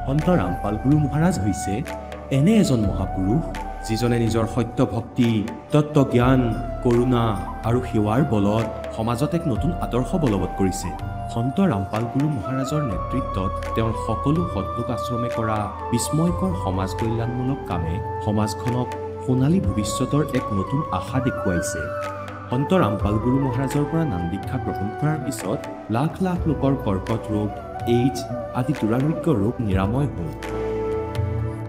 সন্ত ৰামপাল গুৰু মহাৰাজ হৈছে এনে এজন মহাপুৰুষ যিজনে নিজৰ সত্য ভক্তি, তত্ত্বজ্ঞান, কৰোণা আৰু সেৱাৰ বলত সমাজত এক নতুন আদৰ্শ বলবৎ কৰিছে। সন্ত ৰামপাল গুৰু মহাৰাজৰ নেতৃত্বত তেওঁৰ সকলো সৎলোক আশ্ৰমে কৰা বিস্ময়কৰ সমাজ কল্যাণমূলক কামে সমাজখনক সোণালী ভৱিষ্যতৰ এক নতুন আশা দেখুৱাইছে। সন্ত ৰামপাল গুৰু মহাৰাজৰ পৰা নাম দীক্ষা গ্ৰহণ কৰাৰ পিছত লাখ লাখ লোকৰ কৰ্কট ৰোগ, এইডছ আদি দুৰাৰোগ্য ৰোগ নিৰাময় হ'ল।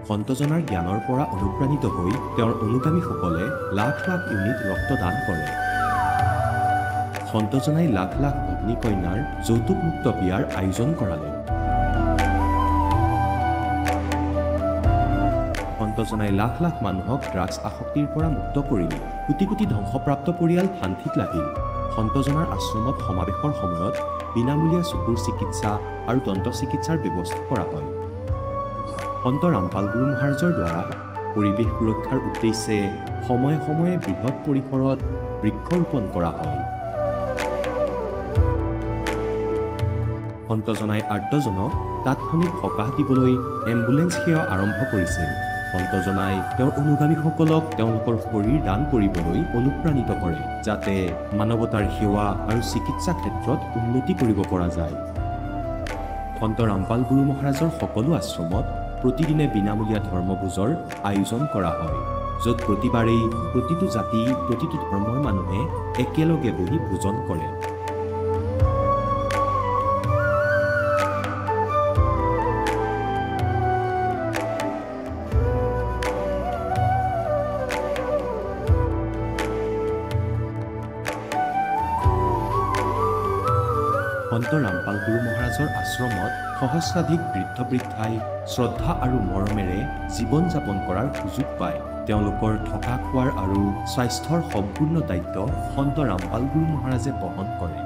সন্তজনাৰ জ্ঞানৰ পৰা অনুপ্ৰাণিত হৈ তেওঁৰ অনুগামীসকলে লাখ লাখ ইউনিট ৰক্তদান কৰে। সন্তজনাই লাখ লাখ ভগ্নী কন্যাৰ যৌতুকমুক্ত বিয়াৰ আয়োজন কৰালে। সন্তজনাই লাখ লাখ মানুহক ড্ৰাগছ আসক্তিৰ পৰা মুক্ত কৰিলে। কোটি কোটি ধ্বংসপ্ৰাপ্ত পৰিয়াল শান্তিত লাগিল। সন্তজনাৰ আশ্ৰমত সমাৱেশৰ সময়ত বিনামূলীয়া চকুৰ চিকিৎসা আৰু দন্ত চিকিৎসাৰ ব্যৱস্থা কৰা হয়। সন্ত ৰামপাল গুৰু মহাৰাজৰ দ্বাৰা পৰিৱেশ সুৰক্ষাৰ উদ্দেশ্যে সময়ে সময়ে বৃহৎ পৰিসৰত বৃক্ষৰোপণ কৰা হয়। সন্তজনাই আৰ্তজনক তাৎক্ষণিক সকাহ দিবলৈ এম্বুলেন্স সেৱা আৰম্ভ কৰিছিল। সন্তজনাই তেওঁৰ অনুগামীসকলক তেওঁলোকৰ শৰীৰ দান কৰিবলৈ অনুপ্ৰাণিত কৰে, যাতে মানৱতাৰ সেৱা আৰু চিকিৎসা ক্ষেত্ৰত উন্নতি কৰিব পৰা যায়। সন্ত ৰামপাল গুৰু মহাৰাজৰ সকলো আশ্ৰমত প্ৰতিদিনে বিনামূলীয়া ধৰ্মভোজৰ আয়োজন কৰা হয়, য'ত প্ৰতিবাৰেই প্ৰতিটো জাতি, প্ৰতিটো ধৰ্মৰ মানুহে একেলগে বহি ভোজন কৰে। সন্ত ৰামপাল গুৰু মহাৰাজৰ আশ্ৰমত সহস্ৰাধিক বৃদ্ধ বৃদ্ধাই শ্ৰদ্ধা আৰু মৰমেৰে জীৱন যাপন কৰাৰ সুযোগ পায়। তেওঁলোকৰ থকা খোৱাৰ আৰু স্বাস্থ্যৰ সম্পূৰ্ণ দায়িত্ব সন্ত ৰামপাল গুৰু মহাৰাজে বহন কৰে।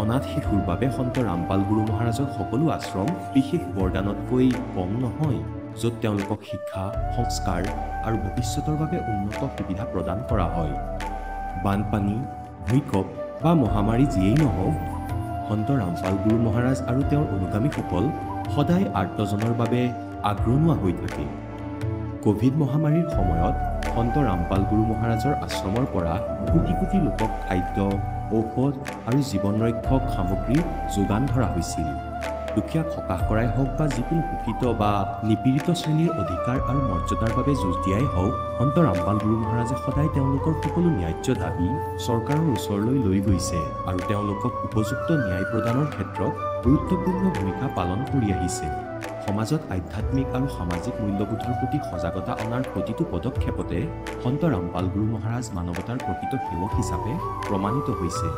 অনাথ শিশুৰ বাবে সন্ত ৰামপাল গুৰু মহাৰাজৰ সকলো আশ্ৰম বিশেষ বৰদানতকৈ কম নহয়, য'ত তেওঁলোকক শিক্ষা, সংস্কাৰ আৰু ভৱিষ্যতৰ বাবে উন্নত সুবিধা প্ৰদান কৰা হয়। বানপানী, ভূঁইকঁপ বা মহামাৰী যিয়েই নহওক, সন্ত ৰামপাল গুৰু মহাৰাজ আৰু তেওঁৰ অনুগামীসকল সদায় আৰ্তজনৰ বাবে আগৰণুৱা হৈ থাকে। কোভিড মহামাৰীৰ সময়ত সন্ত ৰামপাল গুৰু মহাৰাজৰ আশ্ৰমৰ পৰা কোটি কোটি লোকক খাদ্য, ঔষধ আৰু জীৱন ৰক্ষক সামগ্ৰী যোগান ধৰা হৈছিল। দুখীয়াক সকাহ কৰাই হওক বা যিকোনো শোষিত বা নিপীড়িত শ্ৰেণীৰ অধিকাৰ আৰু মৰ্যাদাৰ বাবে যুঁজ দিয়াই হওক, সন্ত ৰামপাল গুৰু মহাৰাজে সদায় তেওঁলোকৰ সকলো ন্যায্য দাবী চৰকাৰৰ ওচৰলৈ লৈ গৈছে আৰু তেওঁলোকক উপযুক্ত ন্যায় প্ৰদানৰ ক্ষেত্ৰত গুৰুত্বপূৰ্ণ ভূমিকা পালন কৰি আহিছে। সমাজত আধ্যাত্মিক আৰু সামাজিক মূল্যবোধৰ প্ৰতি সজাগতা অনাৰ প্ৰতিটো পদক্ষেপতে সন্ত ৰামপাল গুৰু মহাৰাজ মানৱতাৰ প্ৰকৃত সেৱক হিচাপে প্ৰমাণিত হৈছে।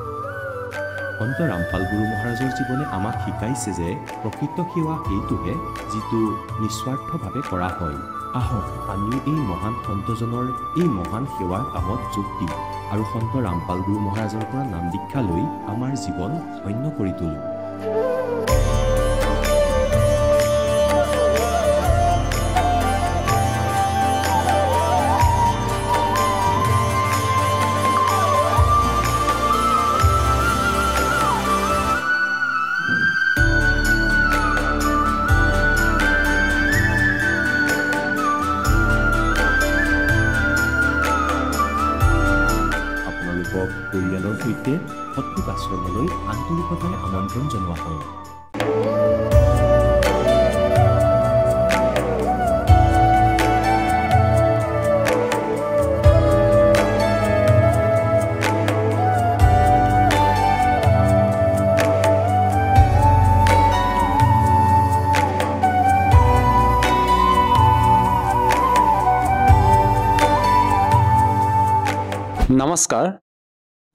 সন্ত ৰামপাল গুৰু মহাৰাজৰ জীৱনে আমাক শিকাইছে যে প্ৰকৃত সেৱা সেইটোহে যিটো নিস্বাৰ্থভাৱে কৰা হয়। আহক আমিও এই মহান সন্তজনৰ এই মহান সেৱাৰ কামত যোগ দিওঁ আৰু সন্ত ৰামপাল গুৰু মহাৰাজৰ পৰা নাম দীক্ষা লৈ আমাৰ জীৱন ধন্য কৰি তোলোঁ। পৰিয়ালৰ সৈতে সৎলোক আশ্ৰমলৈ আন্তৰিকতাৰে আমন্ত্ৰণ জনোৱা হয়। নমস্কাৰ।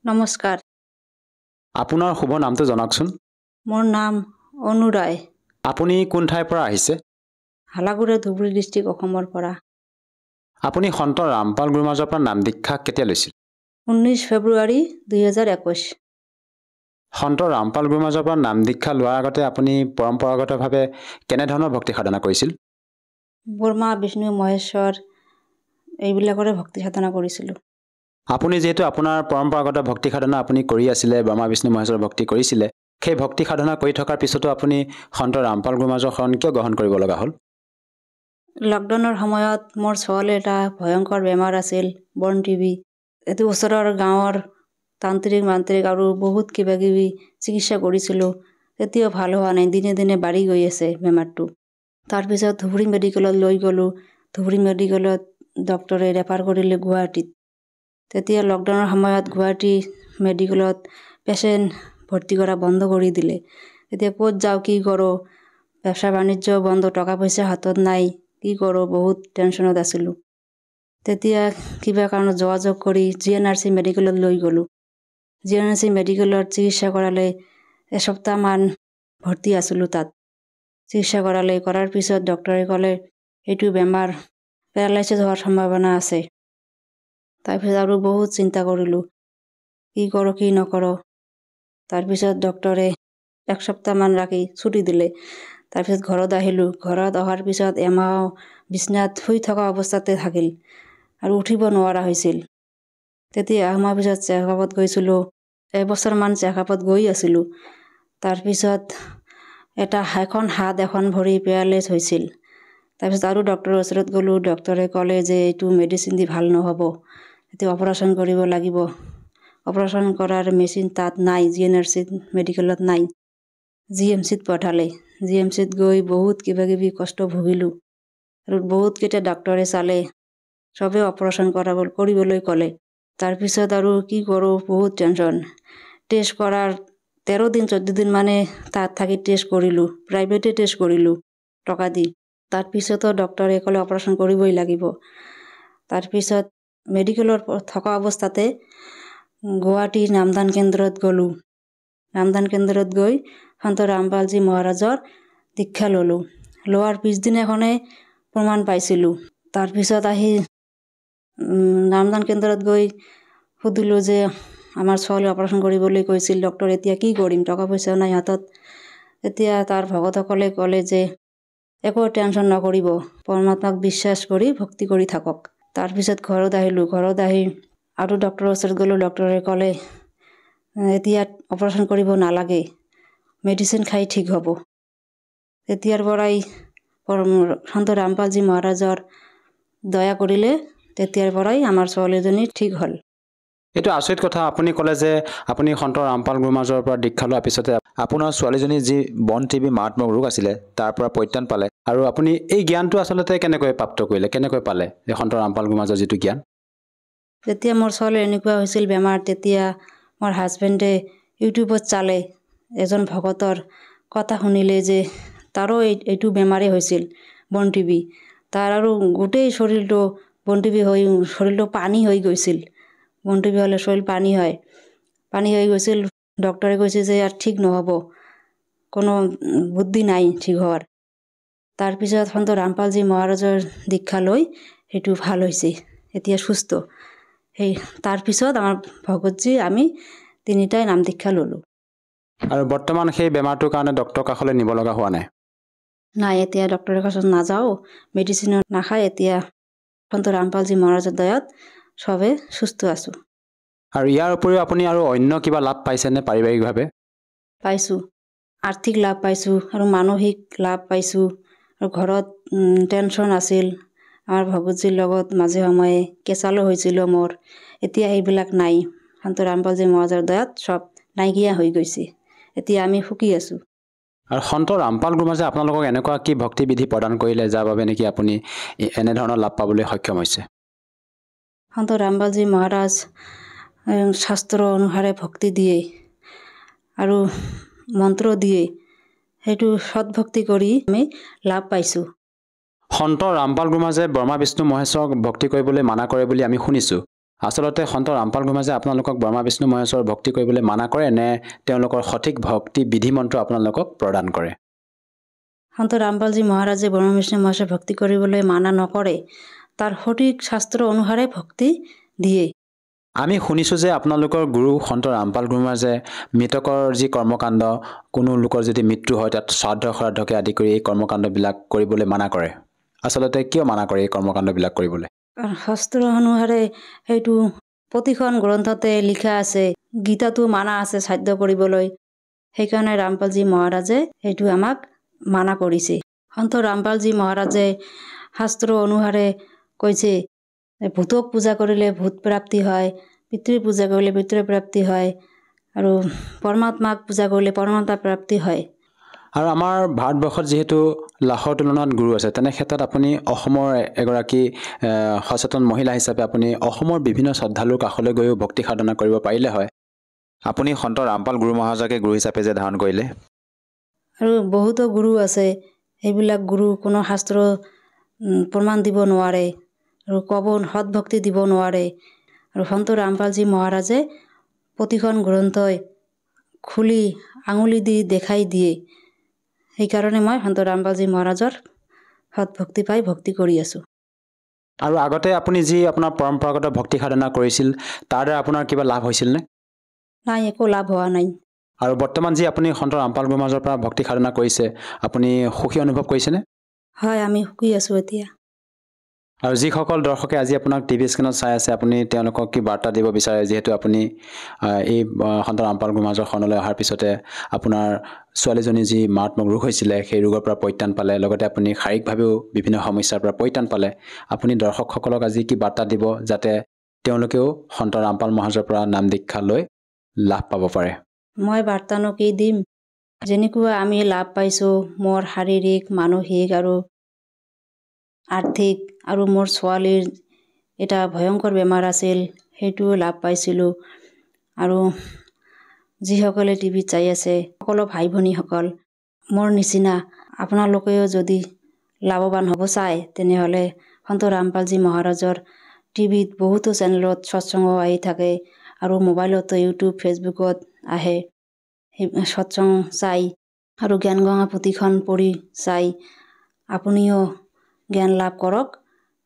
নমস্কাৰ। আপোনাৰ শুভ নামটো জনাওকচোন। মোৰ নাম অনু ৰায়। আপুনি কোন ঠাইৰ পৰা আহিছে? হালাগুৰি, ধুবুৰী ডিষ্ট্ৰিক্ট, অসমৰ পৰা। আপুনি সন্ত ৰামপাল গুৰু মহাৰাজৰ পৰা নাম দীক্ষা কেতিয়া লৈছিল? 19 ফেব্ৰুৱাৰী 2021। সন্ত ৰামপাল গুৰু মহাৰাজৰ পৰা নাম দীক্ষা লোৱাৰ আগতে আপুনি পৰম্পৰাগতভাৱে কেনেধৰণৰ ভক্তি সাধনা কৰিছিল? ব্ৰহ্মা, বিষ্ণু, মহেশ্বৰ এইবিলাকৰে ভক্তি সাধনা কৰিছিলোঁ। আপুনি যিহেতু আপোনাৰ পৰম্পৰাগত ভক্তি সাধনা আপুনি কৰি আছিলে, ব্ৰহ্মা, বিষ্ণু, মহেশ্বৰৰ ভক্তি কৰিছিলে, সেই ভক্তি সাধনা কৰি থকাৰ পিছতো আপুনি সন্ত ৰামপাল গুৰু মহাৰাজৰ শৰণ কিয় গ্ৰহণ কৰিব লগা হ'ল? লকডাউনৰ সময়ত মোৰ ছোৱালীৰ এটা ভয়ংকৰ বেমাৰ আছিল, বৰ্ণ টিবি। এইটো ওচৰৰ গাঁৱৰ তান্ত্ৰিক মান্ত্ৰিক আৰু বহুত কিবা কিবি চিকিৎসা কৰিছিলোঁ, তেতিয়াও ভাল হোৱা নাই। দিনে দিনে বাঢ়ি গৈ আছে বেমাৰটো। তাৰপিছত ধুবুৰী মেডিকেলত লৈ গ'লোঁ। ধুবুৰী মেডিকেলত ডক্টৰে ৰেফাৰ কৰিলে গুৱাহাটীত। তেতিয়া লকডাউনৰ সময়ত গুৱাহাটী মেডিকেলত পেচেণ্ট ভৰ্তি কৰা বন্ধ কৰি দিলে। এতিয়া ক'ত যাওঁ, কি কৰোঁ, ব্যৱসা বাণিজ্য বন্ধ, টকা পইচা হাতত নাই, কি কৰোঁ, বহুত টেনশ্যনত আছিলোঁ। তেতিয়া কিবা কাৰণত যোগাযোগ কৰি GNRC মেডিকেলত লৈ গ'লোঁ। GNRC মেডিকেলত চিকিৎসা কৰালে, এসপ্তাহমান ভৰ্তি আছিলোঁ তাত। চিকিৎসা কৰাৰ পিছত ডক্টৰে ক'লে এইটো বেমাৰ পেৰালাইচিছ হোৱাৰ সম্ভাৱনা আছে। তাৰপিছত আৰু বহুত চিন্তা কৰিলোঁ, কি কৰোঁ কি নকৰোঁ। তাৰপিছত ডক্টৰে এক সপ্তাহমান ৰাখি ছুটি দিলে। তাৰপিছত ঘৰত আহিলোঁ। ঘৰত অহাৰ পিছত এমাহ বিচনাত শুই থকা অৱস্থাতে থাকিল আৰু উঠিব নোৱাৰা হৈছিল। তেতিয়া এমাহৰ পিছত চেকআপত গৈছিলোঁ। এবছৰমান চেকআপত গৈ আছিলোঁ। তাৰপিছত এখন হাত এখন ভৰি পেৰালাইজ হৈছিল। তাৰপিছত আৰু ডক্টৰৰ ওচৰত গ'লোঁ। ডক্টৰে ক'লে যে এইটো মেডিচিন দি ভাল নহ'ব, এতিয়া অপাৰেশ্যন কৰিব লাগিব। অপাৰেশ্যন কৰাৰ মেচিন তাত নাই, GNRC মেডিকেলত নাই। GMCত পঠালে। GMCত গৈ বহুত কিবা কিবি কষ্ট ভুগিলোঁ আৰু বহুতকেইটা ডক্টৰে চালে, চবেই অপাৰেশ্যন কৰিবলৈ ক'লে। তাৰপিছত আৰু কি কৰোঁ, বহুত টেনশ্যন। টেষ্ট কৰাৰ 13 দিন 14 দিন মানে তাত থাকি টেষ্ট কৰিলোঁ, প্ৰাইভেটে টেষ্ট কৰিলোঁ টকা দি। তাৰপিছতো ডক্টৰে ক'লে অপাৰেশ্যন কৰিবই লাগিব। তাৰপিছত মেডিকেলত থকা অৱস্থাতে গুৱাহাটীৰ নামদান কেন্দ্ৰত গ'লোঁ। নামদান কেন্দ্ৰত গৈ সন্ত ৰামপালজী মহাৰাজৰ দীক্ষা ল'লোঁ। লোৱাৰ পিছদিনাখনে প্ৰমাণ পাইছিলোঁ। তাৰপিছত আহি নামদান কেন্দ্ৰত গৈ সুধিলোঁ যে আমাৰ ছোৱালী অপাৰেশ্যন কৰিবলৈ কৈছিল ডক্টৰ, এতিয়া কি কৰিম, টকা পইচাও নাই হাতত। তেতিয়া তাৰ ভকতসকলে ক'লে যে একো টেনশ্যন নকৰিব, পৰমাত্মাক বিশ্বাস কৰি ভক্তি কৰি থাকক। তাৰপিছত ঘৰত আহিলোঁ। ঘৰত আহি আৰু ডক্টৰৰ ওচৰত গ'লোঁ। ডক্টৰে ক'লে এতিয়া অপাৰেশ্যন কৰিব নালাগে, মেডিচিন খাই ঠিক হ'ব। তেতিয়াৰ পৰাই সন্ত ৰামপালজী মহাৰাজৰ দয়া কৰিলে, তেতিয়াৰ পৰাই আমাৰ ছোৱালীজনী ঠিক হ'ল। এইটো আচৰিত কথা। আপুনি ক'লে যে আপুনি সন্ত ৰামপাল গুৰুমাজৰ পৰা দীক্ষা লোৱাৰ পিছতে আপোনাৰ ছোৱালীজনীৰ যি বৰ্ণ টিবি মাৰাত্মক ৰোগ আছিলে তাৰ পৰা পৰিত্ৰাণ পালে। আৰু আপুনি এই জ্ঞানটো আচলতে কেনেকৈ প্ৰাপ্ত কৰিলে, কেনেকৈ পালে এই সন্ত ৰামপাল গুৰুমাজৰ যিটো জ্ঞান? যেতিয়া মোৰ ছোৱালীৰ এনেকুৱা হৈছিল বেমাৰ, তেতিয়া মোৰ হাজবেণ্ডে ইউটিউবত চালে, এজন ভকতৰ কথা শুনিলে যে তাৰো এইটো বেমাৰেই হৈছিল, বৰ্ণ টিবি। তাৰ আৰু গোটেই শৰীৰটো বৰ্ণ টিবি হৈ শৰীৰটো পানী হৈ গৈছিল। বৰ্ণ টিবি হ'লে শৰীৰ পানী হয়, পানী হৈ গৈছিল। ডক্টৰে কৈছে যে ইয়াৰ ঠিক নহ'ব, কোনো বুদ্ধি নাই ঠিক হোৱাৰ। তাৰপিছত সন্ত ৰামপালজী মহাৰাজৰ দীক্ষা লৈ সেইটো ভাল হৈছে, এতিয়া সুস্থ। তাৰপিছত আমাৰ ভকতজী আমি তিনিটাই নাম দীক্ষা ল'লোঁ। আৰু বৰ্তমান সেই বেমাৰটোৰ কাৰণে ডক্টৰৰ কাষলৈ নিব লগা হোৱা নাই? নাই, এতিয়া ডক্টৰৰ কাষত নাযাওঁ, মেডিচিনো নাখায়। এতিয়া সন্ত ৰামপালজী মহাৰাজৰ দয়াত চবে সুস্থ আছোঁ। আৰু ইয়াৰ উপৰিও আপুনি আৰু অন্য কিবা লাভ পাইছেনে পাৰিবাৰিকভাৱে? পাইছোঁ, আৰ্থিক লাভ পাইছোঁ আৰু মানসিক লাভ পাইছোঁ। আৰু ঘৰত টেনশ্যন আছিল, আমাৰ ভগতজীৰ লগত মাজে সময়ে কেঁচালো হৈছিলোঁ মোৰ। এতিয়া সেইবিলাক নাই, সন্ত ৰামপালজী মহাৰাজৰ দয়াত চব নাইকিয়া হৈ গৈছে। এতিয়া আমি সুখী আছোঁ। আৰু সন্ত ৰামপাল গুৰুমাজে আপোনালোকক এনেকুৱা কি ভক্তি বিধি প্ৰদান কৰিলে যাৰ বাবে নেকি আপুনি এনেধৰণৰ লাভ পাবলৈ সক্ষম হৈছে? সন্ত ৰামপালজী মহাৰাজ শাস্ত্ৰ অনুসাৰে ভক্তি দিয়ে আৰু মন্ত্ৰ দিয়ে, সেইটো সৎভক্তি কৰি আমি লাভ পাইছোঁ। সন্ত ৰামপাল গুৰুমাজে ব্ৰহ্মা বিষ্ণু মহেশ্বৰক ভক্তি কৰিবলৈ মানা কৰে বুলি আমি শুনিছোঁ। আচলতে সন্ত ৰামপাল গুৰুমাজে আপোনালোকক ব্ৰহ্মা বিষ্ণু মহেশ্বৰক ভক্তি কৰিবলৈ মানা কৰে নে তেওঁলোকৰ সঠিক ভক্তি বিধি মন্ত্ৰ আপোনালোকক প্ৰদান কৰে? সন্ত ৰামপালজী মহাৰাজে ব্ৰহ্মা বিষ্ণু মহেশ্বৰক ভক্তি কৰিবলৈ মানা নকৰে, তাৰ সঠিক শাস্ত্ৰ অনুসাৰে ভক্তি দিয়ে। আমি শুনিছোঁ যে আপোনালোকৰ গুৰু সন্ত ৰামপাল গুৰুমাজে মৃতকৰ যি কৰ্মকাণ্ড, কোনো লোকৰ যদি মৃত্যু হয় তাত শ্ৰাদ্ধকে আদি কৰি এই কৰ্মকাণ্ডবিলাক কৰিবলৈ মানা কৰে। আচলতে কিয় মানা কৰে এই কৰ্মকাণ্ডবিলাক কৰিবলৈ? শাস্ত্ৰ অনুসাৰে সেইটো প্ৰতিখন গ্ৰন্থতে লিখা আছে, গীতাটো মানা আছে শ্ৰাদ্ধ কৰিবলৈ। সেইকাৰণে ৰামপালজী মহাৰাজে সেইটো আমাক মানা কৰিছে। সন্ত ৰামপালজী মহাৰাজে শাস্ত্ৰ অনুসাৰে কৈছে ভূতক পূজা কৰিলে ভূত প্ৰাপ্তি হয়, পিতৃ পূজা কৰিলে পিতৃ প্ৰাপ্তি হয়, আৰু পৰমাত্মাক পূজা কৰিলে পৰমাত্মা প্ৰাপ্তি হয়। আৰু আমাৰ ভাৰতবৰ্ষত যিহেতু লাখৰ তুলনাত গুৰু আছে, তেনে ক্ষেত্ৰত আপুনি অসমৰ এগৰাকী সচেতন মহিলা হিচাপে আপুনি অসমৰ বিভিন্ন শ্ৰদ্ধালুৰ কাষলৈ গৈও ভক্তি সাধনা কৰিব পাৰিলে হয়। আপুনি সন্ত ৰামপাল গুৰু মহাৰাজকে গুৰু হিচাপে যে ধাৰণ কৰিলে, আৰু বহুতো গুৰু আছে, সেইবিলাক গুৰু কোনো শাস্ত্ৰ প্ৰমাণ দিব নোৱাৰে আৰু ক'ব সৎভক্তি দিব নোৱাৰে। আৰু সন্ত ৰামপালজী মহাৰাজে প্ৰতিখন গ্ৰন্থই খুলি আঙুলি দি দেখাই দিয়ে। সেইকাৰণে মই সন্ত ৰামপালজী মহাৰাজৰ সৎভক্তি পাই ভক্তি কৰি আছোঁ। আৰু আগতে আপুনি যি আপোনাৰ পৰম্পৰাগত ভক্তি সাধনা কৰিছিল, তাৰ দ্বাৰা আপোনাৰ কিবা লাভ হৈছিলনে? নাই, একো লাভ হোৱা নাই। আৰু বৰ্তমান যি আপুনি সন্ত ৰামপাল গুৰু মহাৰাজৰ পৰা ভক্তি সাধনা কৰিছে, আপুনি সুখী অনুভৱ কৰিছেনে? হয়, আমি সুখী আছোঁ এতিয়া। আৰু যিসকল দৰ্শকে আজি আপোনাক টিভি স্ক্ৰীণত চাই আছে, আপুনি তেওঁলোকক কি বাৰ্তা দিব বিচাৰে? যিহেতু আপুনি এই সন্ত ৰামপাল গুৰু মহাৰাজৰ শৰণলৈ অহাৰ পিছতে আপোনাৰ ছোৱালীজনী যি মাৰাত্মক ৰোগ হৈছিলে, সেই ৰোগৰ পৰা পৰিত্ৰাণ পালে, লগতে আপুনি শাৰীৰিকভাৱেও বিভিন্ন সমস্যাৰ পৰা পৰিত্ৰাণ পালে। আপুনি দৰ্শকসকলক আজি কি বাৰ্তা দিব, যাতে তেওঁলোকেও সন্ত ৰামপাল মহাৰাজৰ পৰা নাম দীক্ষা লৈ লাভ পাব পাৰে? মই বাৰ্তানো কি দিম? যেনেকুৱা আমি লাভ পাইছোঁ, মোৰ শাৰীৰিক, মানসিক আৰু আৰ্থিক, আৰু মোৰ ছোৱালীৰ এটা ভয়ংকৰ বেমাৰ আছিল, সেইটোও লাভ পাইছিলোঁ। আৰু যিসকলে টিভিত চাই আছে, সকলো ভাই ভনীসকল, মোৰ নিচিনা আপোনালোকেও যদি লাভৱান হ'ব চায়, তেনেহ'লে সন্ত ৰামপালজী মহাৰাজৰ টিভিত বহুতো চেনেলত সৎসংগ আহি থাকে, আৰু মোবাইলতো ইউটিউব ফেচবুকত আহে। সেই সৎসংগ চাই আৰু জ্ঞান গঙা পুথিখন পঢ়ি চাই আপুনিও জ্ঞান লাভ কৰক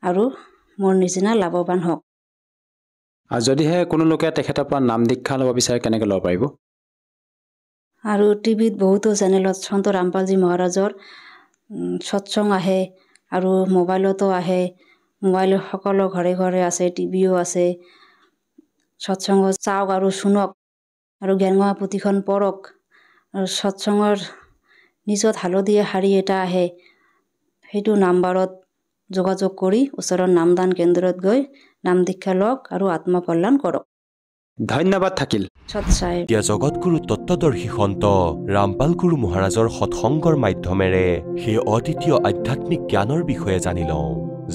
আৰু মোৰ নিচিনা লাভৱান হওক। আৰু যদিহে কোনো লোকে তেখেতৰ পৰা নাম দীক্ষা ল'ব বিচাৰে, কেনেকৈ ল'ব পাৰিব? আৰু টিভিত বহুতো চেনেলত সন্ত ৰামপালজী মহাৰাজৰ সৎসংগ আহে, আৰু মোবাইলতো আহে। মোবাইল সকলো ঘৰে ঘৰে আছে, টিভিও আছে। সৎসংগ চাওক আৰু শুনক, আৰু জ্ঞানগঙা পুথিখন পঢ়ক। আৰু সৎসংগৰ নিচত হালধীয়া শাৰী এটা আহে, সেইটো নাম্বাৰত যোগাযোগ কৰি ওচৰৰ নামদান কেন্দ্ৰত গৈ নাম দীক্ষা লওক আৰু আত্মকল্যাণ কৰক। ধন্যবাদ থাকিল। এতিয়া জগতগুৰু তত্ত্বদৰ্শী সন্ত ৰামপাল গুৰু মহাৰাজৰ সৎসংগৰ মাধ্যমেৰে সেই অদ্বিতীয় আধ্যাত্মিক জ্ঞানৰ বিষয়ে জানি লওঁ,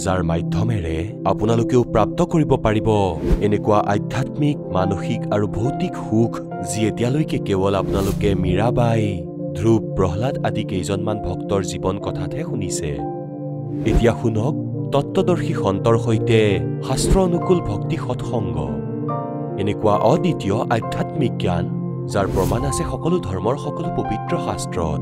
যাৰ মাধ্যমেৰে আপোনালোকেও প্ৰাপ্ত কৰিব পাৰিব এনেকুৱা আধ্যাত্মিক, মানসিক আৰু ভৌতিক সুখ, যি এতিয়ালৈকে কেৱল আপোনালোকে মীৰাবাই, ধ্ৰুৱ, প্ৰহ্লাদ আদি কেইজনমান ভক্তৰ জীৱন কথাতহে শুনিছে। এতিয়া শুনক তত্ত্বদৰ্শী সন্তৰ সৈতে শাস্ত্ৰ অনুকূল ভক্তি সৎসংগ, এনেকুৱা অদ্বিতীয় আধ্যাত্মিক জ্ঞান, যাৰ প্ৰমাণ আছে সকলো ধৰ্মৰ সকলো পবিত্ৰ শাস্ত্ৰত।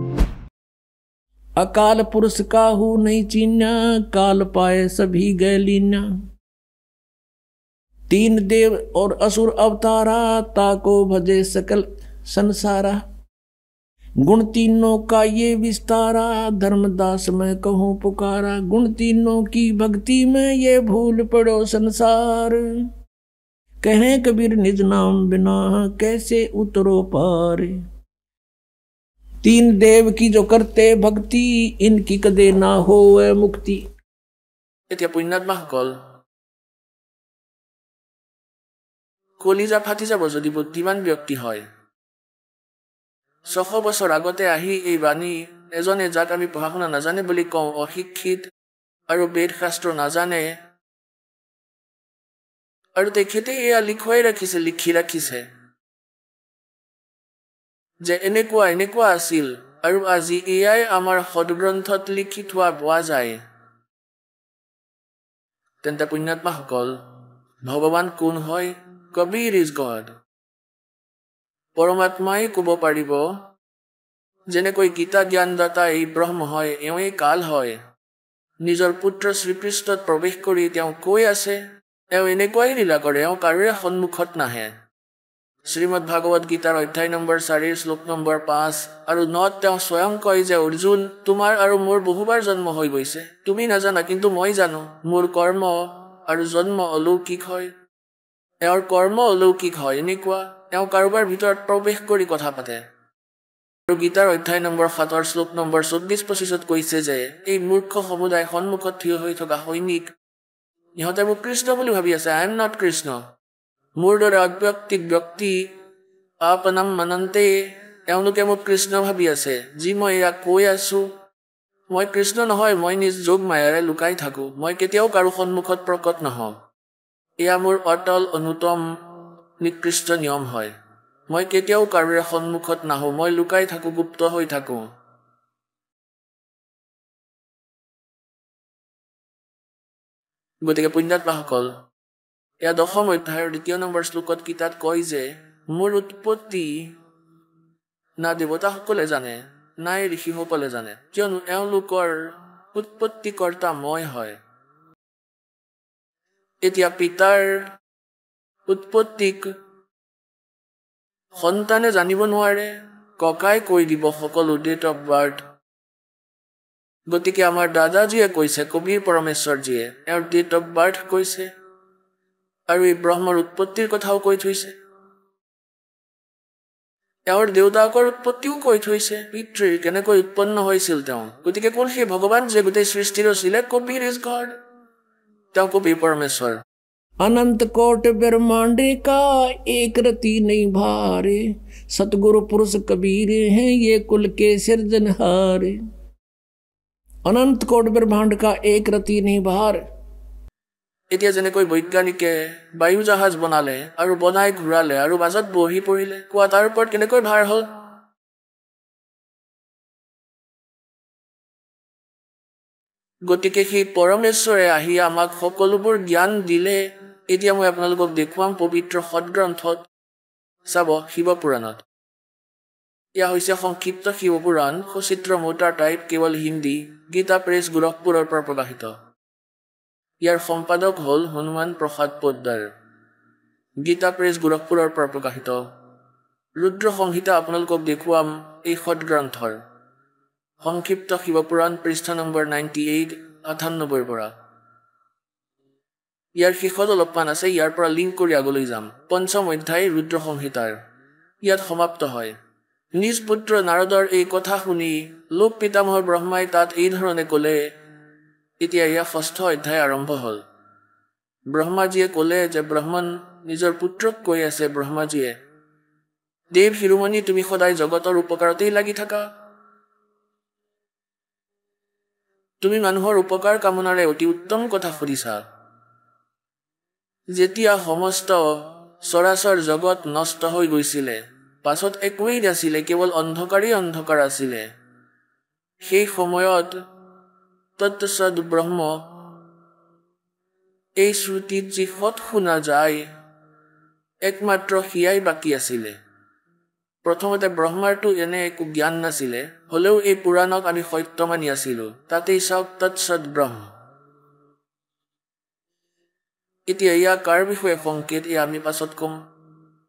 अकाल पुरुष काहू नहीं चीन्या, काल पाए सभी गए लीन्या। 3 देव और असुर अवतारा, ताको भजे सकल संसारा। गुण तीनों का ये विस्तारा, धर्मदास मैं कहूँ पुकारा। गुण तीनों की भक्ति में ये भूल पड़ो संसार। कहें कबीर निज नाम बिना कैसे उतरो पार। 3 देव की जो करते भक्ति, इनकी कदे ना हो मुक्ति। এতিয়া পুণ্যাত্মাসকল, কলিজা ফাটি যাব যদি বুদ্ধিমান ব্যক্তি হয়। 600 বছৰ আগতে আহি এই বাণী এজনে, যাক আমি পঢ়া শুনা নাজানে বুলি কওঁ, অশিক্ষিত আৰু বেদ শাস্ত্ৰ নাজানে, আৰু তেখেতে এয়া লিখি ৰাখিছে যে এনেকুৱা এনেকুৱা আছিল, আৰু আজি এয়াই আমাৰ সদগ্ৰন্থত লিখি থোৱা পোৱা যায়। তেন্তে পুণ্যাত্মাসকল, ভগৱান কোন হয়? কবিৰ ইজ গড। পৰমাত্মাই ক'ব পাৰিব, যেনেকৈ গীতা জ্ঞানদাতা এই ব্ৰহ্ম হয়, এওঁই কাল হয়। নিজৰ পুত্ৰ শ্ৰীকৃষ্ণত প্ৰৱেশ কৰি তেওঁ কৈ আছে, এওঁ এনেকুৱাই লীলা কৰে, এওঁ কাৰোৰে সন্মুখত নাহে। শ্ৰীমদ ভাগৱত গীতাৰ অধ্যায় নম্বৰ 4 শ্লোক নম্বৰ 5 আৰু 9 তেওঁ স্বয়ং কয় যে, অৰ্জুন, তোমাৰ আৰু মোৰ বহুবাৰ জন্ম হৈ গৈছে, তুমি নাজানা, কিন্তু মই জানো। মোৰ কৰ্ম আৰু জন্ম অলৌকিক হয়, এওঁৰ কৰ্ম অলৌকিক হয়। এনেকুৱা এওঁ কাৰোবাৰ ভিতৰত প্ৰৱেশ কৰি কথা পাতে। গীতাৰ অধ্যায় নম্বৰ 7 শ্লোক নম্বৰ 24-25 কৈছে যে এই মূৰ্খ সমুদায় সন্মুখত থিয় হৈ থকা সৈনিক ইহঁতে মোক কৃষ্ণ বুলি ভাবি আছে। I am not Krishna. মোৰ দৰে অব্যক্তিক ব্যক্তি আপনাম মানন্তে তেওঁলোকে মোক কৃষ্ণ ভাবি আছে। যি মই ইয়াক কৈ আছো মই কৃষ্ণ নহয়, মই নিজ যোগ মায়াৰে লুকাই থাকো। মই কেতিয়াও কাৰো সন্মুখত প্ৰকট নহওঁ। এয়া মোৰ অটল অনুতম নিকৃষ্ট নিয়ম হয়। মই কেতিয়াও কাৰোৰে সন্মুখত নাহো, মই লুকাই থাকো, গুপ্ত হৈ থাকো। গতিকে পুণ্যাত্মাসকল, এয়া 10ম অধ্যায়ৰ 2 নম্বৰ শ্লোকত গীতাত কয় যে মোৰ উৎপত্তি না দেৱতাসকলে জানে নাই ঋষিসকলে জানে, কিয়নো এওঁলোকৰ উৎপত্তিকৰ্তা মই হয়। এতিয়া পিতাৰ উৎপত্তিক সন্তানে জানিব নোৱাৰে, ককাই কৈ দিব সকলো ডেট অফ বাৰ্থ। গতিকে আমাৰ দাদাজীয়ে কৈছে, কবিৰ পৰমেশ্বৰজীয়ে এওঁৰ ডেট অফ বাৰ্থ কৈছে আৰু এই ব্ৰহ্মৰ উৎপত্তিৰ কথাও কৈ থৈছে। এওঁৰ দেউতাকৰ উৎপত্তিও কৈ থৈছে, পিতৃৰ কেনেকৈ উৎপন্ন হৈছিল তেওঁ। গতিকে কোন সেই ভগৱান যে গোটেই সৃষ্টি ৰচিলে? কবিৰ ইজ গড, তেওঁ কবিৰ পৰমেশ্বৰ। अनंत कोट ब्रह्मांडे का एक रति नहीं भारे, सतगुरु पुरुष कबीर हैं ये कुल के सिरजनहारे। अनंत कोट ब्रह्मांड का एक रति नहीं भार। এতিয়া যেনেকৈ বৈজ্ঞানিকে বায়ু জাহাজ বনালে আৰু বনাই ঘূৰালে আৰু বাজত বহি পৰিলে, কোৱা তাৰ ওপৰত কেনেকৈ ভাৰ হ'ল? গতিকে সেই পৰমেশ্বৰে আহি আমাক সকলোবোৰ জ্ঞান দিলে। এতিয়া মই আপোনালোকক দেখুৱাম পবিত্ৰ সদগ্ৰন্থত। চাব, শিৱপুৰাণত। এয়া হৈছে সংক্ষিপ্ত শিৱপুৰাণ, সচিত্ৰ মোটাৰ টাইপ, কেৱল হিন্দী, গীতা প্ৰেছ গোৰখপুৰৰ পৰা প্ৰকাশিত। ইয়াৰ সম্পাদক হ'ল হনুমান প্ৰসাদ পোদ্দাৰ। গীতা প্ৰেছ গোৰখপুৰৰ পৰা প্ৰকাশিত। ৰুদ্ৰ সংহিতা আপোনালোকক দেখুৱাম এই সদগ্ৰন্থৰ। সংক্ষিপ্ত শিৱপুৰাণ, পৃষ্ঠা নম্বৰ 98-98 পৰা। ইয়াৰ শেষত অলপমান আছে, ইয়াৰ পৰা লিংক কৰি আগলৈ যাম। 5ম অধ্যায় ৰুদ্ৰ সংহিতাৰ ইয়াত সমাপ্ত হয়। নিজ পুত্ৰ নাৰদৰ এই কথা শুনি লোক পিতামহ ব্ৰহ্মাই তাত এই ধৰণে ক'লে। এতিয়া এয়া 6ঠ অধ্যায় আৰম্ভ হ'ল। ব্ৰহ্মাজীয়ে ক'লে যে ব্ৰহ্মণ নিজৰ পুত্ৰক কৈ আছে, ব্ৰহ্মাজীয়ে, দেৱ শিৰোমণি, তুমি সদায় জগতৰ উপকাৰতেই লাগি থাকা। তুমি মানুহৰ উপকাৰ কামনাৰে অতি উত্তম কথা সুধিছা। যেতিয়া সমস্ত চৰাচৰ জগত নষ্ট হৈ গৈছিলে, পাছত একোৱেই নাছিলে, কেৱল অন্ধকাৰেই অন্ধকাৰ আছিলে, সেই সময়ত তৎসৎ ব্ৰহ্ম এই শ্ৰুতিত যি সৎ শুনা যায় একমাত্ৰ সিয়াই বাকী আছিলে। প্ৰথমতে ব্ৰহ্মাৰতো এনে একো জ্ঞান নাছিলে, হ'লেও এই পুৰাণক আমি সত্য মানি আছিলো। তাতেই চাওক, তৎসৎ ব্ৰহ্ম। এতিয়া এয়া কাৰ বিষয়ে সংকেত, এয়া আমি পাছত কম।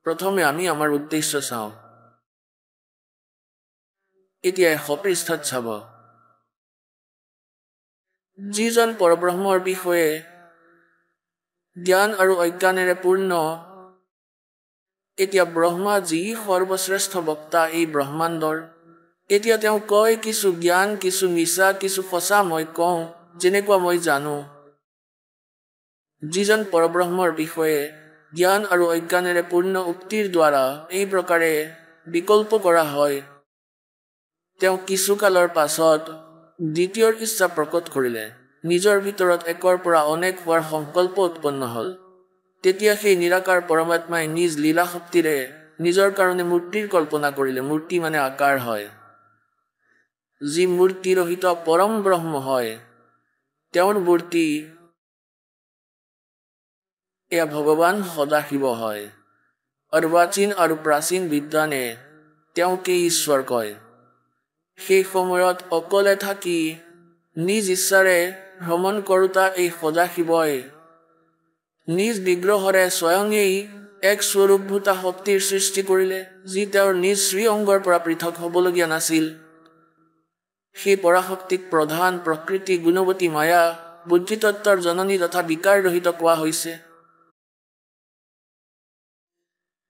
প্ৰথমে আমি আমাৰ উদ্দেশ্য চাওঁ। এতিয়া 100 পৃষ্ঠাত চাব। যিজন পৰব্ৰহ্মৰ বিষয়ে জ্ঞান আৰু অজ্ঞানেৰে পূৰ্ণ, এতিয়া ব্ৰহ্মা যি সৰ্বশ্ৰেষ্ঠ বক্তা এই ব্ৰহ্মাণ্ডৰ। এতিয়া তেওঁ কয় কিছু জ্ঞান, কিছু মিছা, কিছু সঁচা মই কওঁ, যেনেকুৱা মই জানো। যিজন পৰব্ৰহ্মৰ বিষয়ে জ্ঞান আৰু অজ্ঞানেৰে পূৰ্ণ উক্তিৰ দ্বাৰা এই প্ৰকাৰে বিকল্প কৰা হয়, তেওঁ কিছু কালৰ পাছত দ্বিতীয়ৰ ইচ্ছা প্ৰকট কৰিলে। নিজৰ ভিতৰত একৰ পৰা অনেক হোৱাৰ সংকল্প উৎপন্ন হ'ল। তেতিয়া সেই নিৰাকাৰ পৰমাত্মাই নিজ লীলা শক্তিৰে নিজৰ কাৰণে মূৰ্তিৰ কল্পনা কৰিলে। মূৰ্তি মানে আকাৰ হয়। যি মূৰ্তিৰহিত পৰম ব্ৰহ্ম হয়, তেওঁৰ মূৰ্তি এয়া ভগৱান সদাশিৱ হয়। অৰ্বাচীন আৰু প্ৰাচীন বিদ্বানে তেওঁকে ঈশ্বৰ কয়। সেই সময়ত অকলে থাকি নিজ ইচ্ছাৰে ভ্ৰমণ কৰোঁতা এই সদাশিৱই নিজ বিগ্ৰহৰে স্বয়ঙেই এক স্বৰূপভূতা শক্তিৰ সৃষ্টি কৰিলে, যি তেওঁৰ নিজ শ্ৰী অংগৰ পৰা পৃথক হ'বলগীয়া নাছিল। সেই পৰাশক্তিক প্ৰধান প্ৰকৃতি, গুণৱতী মায়া, বুদ্ধিতত্বৰ জননী তথা বিকাৰ ৰহিত কোৱা হৈছে।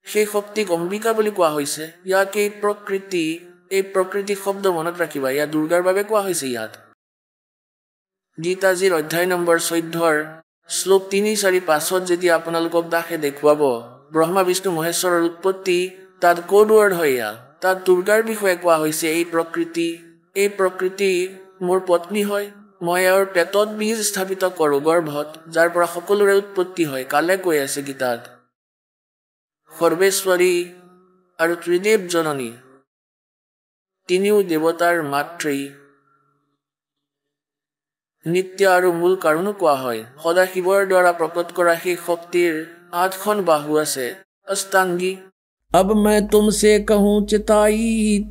সেই শক্তিক অম্বিকা বুলি কোৱা হৈছে। ইয়াকেই প্ৰকৃতি, এই প্ৰকৃতি শব্দ মনত ৰাখিবা, ইয়াত দুৰ্গাৰ বাবে কোৱা হৈছে। ইয়াত গীতাজীৰ অধ্যায় নম্বৰ 14 শ্লোক 3, 4, 5 যেতিয়া আপোনালোকক দাসে দেখুৱাব ব্ৰহ্মা বিষ্ণু মহেশ্বৰৰ উৎপত্তি, তাত কোড ৱৰ্ড হয়। তাত দুৰ্গাৰ বিষয়ে কোৱা হৈছে এই প্ৰকৃতি মোৰ পত্নী হয়, মই এওঁৰ পেটত বীজ স্থাপিত কৰোঁ গৰ্ভত, যাৰ পৰা সকলোৰে উৎপত্তি হয়। কালে কৈ আছে গীতাত সৰ্বেশ্বৰী আৰু ত্ৰিদেৱ জননী, তিনিও দেৱতাৰ মাতৃ, নিত্য আৰু মূল কাৰণো কোৱা হয়। সদা শিৱৰ দ্বাৰা প্ৰকট কৰা সেই শক্তিৰ 8খন বাহু আছে, অষ্টাংগী। अब मैं तुमसे कहूँ चिताई,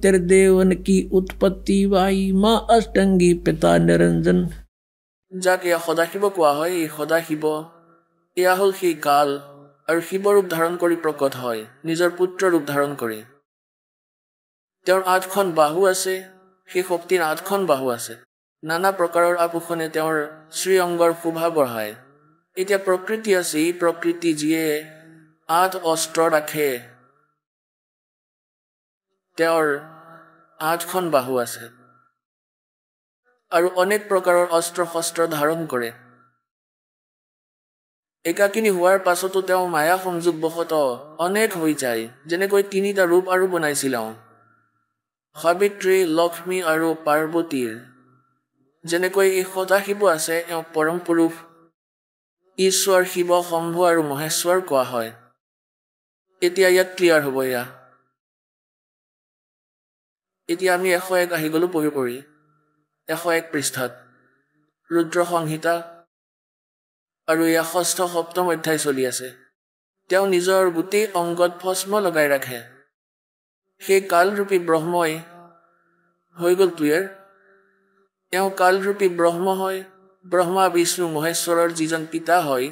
तेरे देवन की उत्पत्ति वाई, माँ अष्टांगी पिता निरंजन। যাক এয়া সদাশিৱ কোৱা হয়। এই সদাশিৱ এয়া হ'ল সেই কাল, আৰু শিৱ ৰূপ ধাৰণ কৰি প্ৰকট হয়, নিজৰ পুত্ৰ ৰূপ ধাৰণ কৰি। তেওঁৰ 8খন বাহু আছে, সেই শক্তিৰ 8খন বাহু আছে। নানা প্ৰকাৰৰ আপোষণে তেওঁৰ শ্ৰীঅংগৰ শোভা বঢ়ায়। এতিয়া প্ৰকৃতি আছে, এই প্ৰকৃতি যিয়ে 8 অস্ত্ৰ ৰাখে, তেওঁৰ 8খন বাহু আছে আৰু অনেক প্ৰকাৰৰ অস্ত্ৰ শস্ত্ৰ ধাৰণ কৰে। একাকিনী হোৱাৰ পাছতো তেওঁ মায়া সংযোগবশতঃ অনেক হৈ যায়। যেনেকৈ 3টা ৰূপ আৰু বনাইছিল সাবিত্ৰী, লক্ষ্মী আৰু পাৰ্বতীৰ। যেনেকৈ এই সদাশিৱ আছে, এওঁ পৰম পুৰুষ ঈশ্বৰ শিৱ, শম্ভু আৰু মহেশ্বৰ কোৱা হয়। এতিয়া ইয়াত ক্লিয়াৰ হ'ব। এতিয়া আমি 101 আহি গ'লো পঢ়ি 101 পৃষ্ঠাত ৰুদ্ৰ সংহিতা, আৰু এয়া 6ষ্ঠ 7ম অধ্যায় চলি আছে। তেওঁ নিজৰ গোটেই অংগত ভস্ম লগাই ৰাখে। সেই কালৰূপী ব্ৰহ্মই হৈ গ'ল ক্লিয়াৰ। এওঁ কালৰূপী ব্ৰহ্ম হয়, ব্ৰহ্মা বিষ্ণু মহেশ্বৰৰ যিজন পিতা হয়,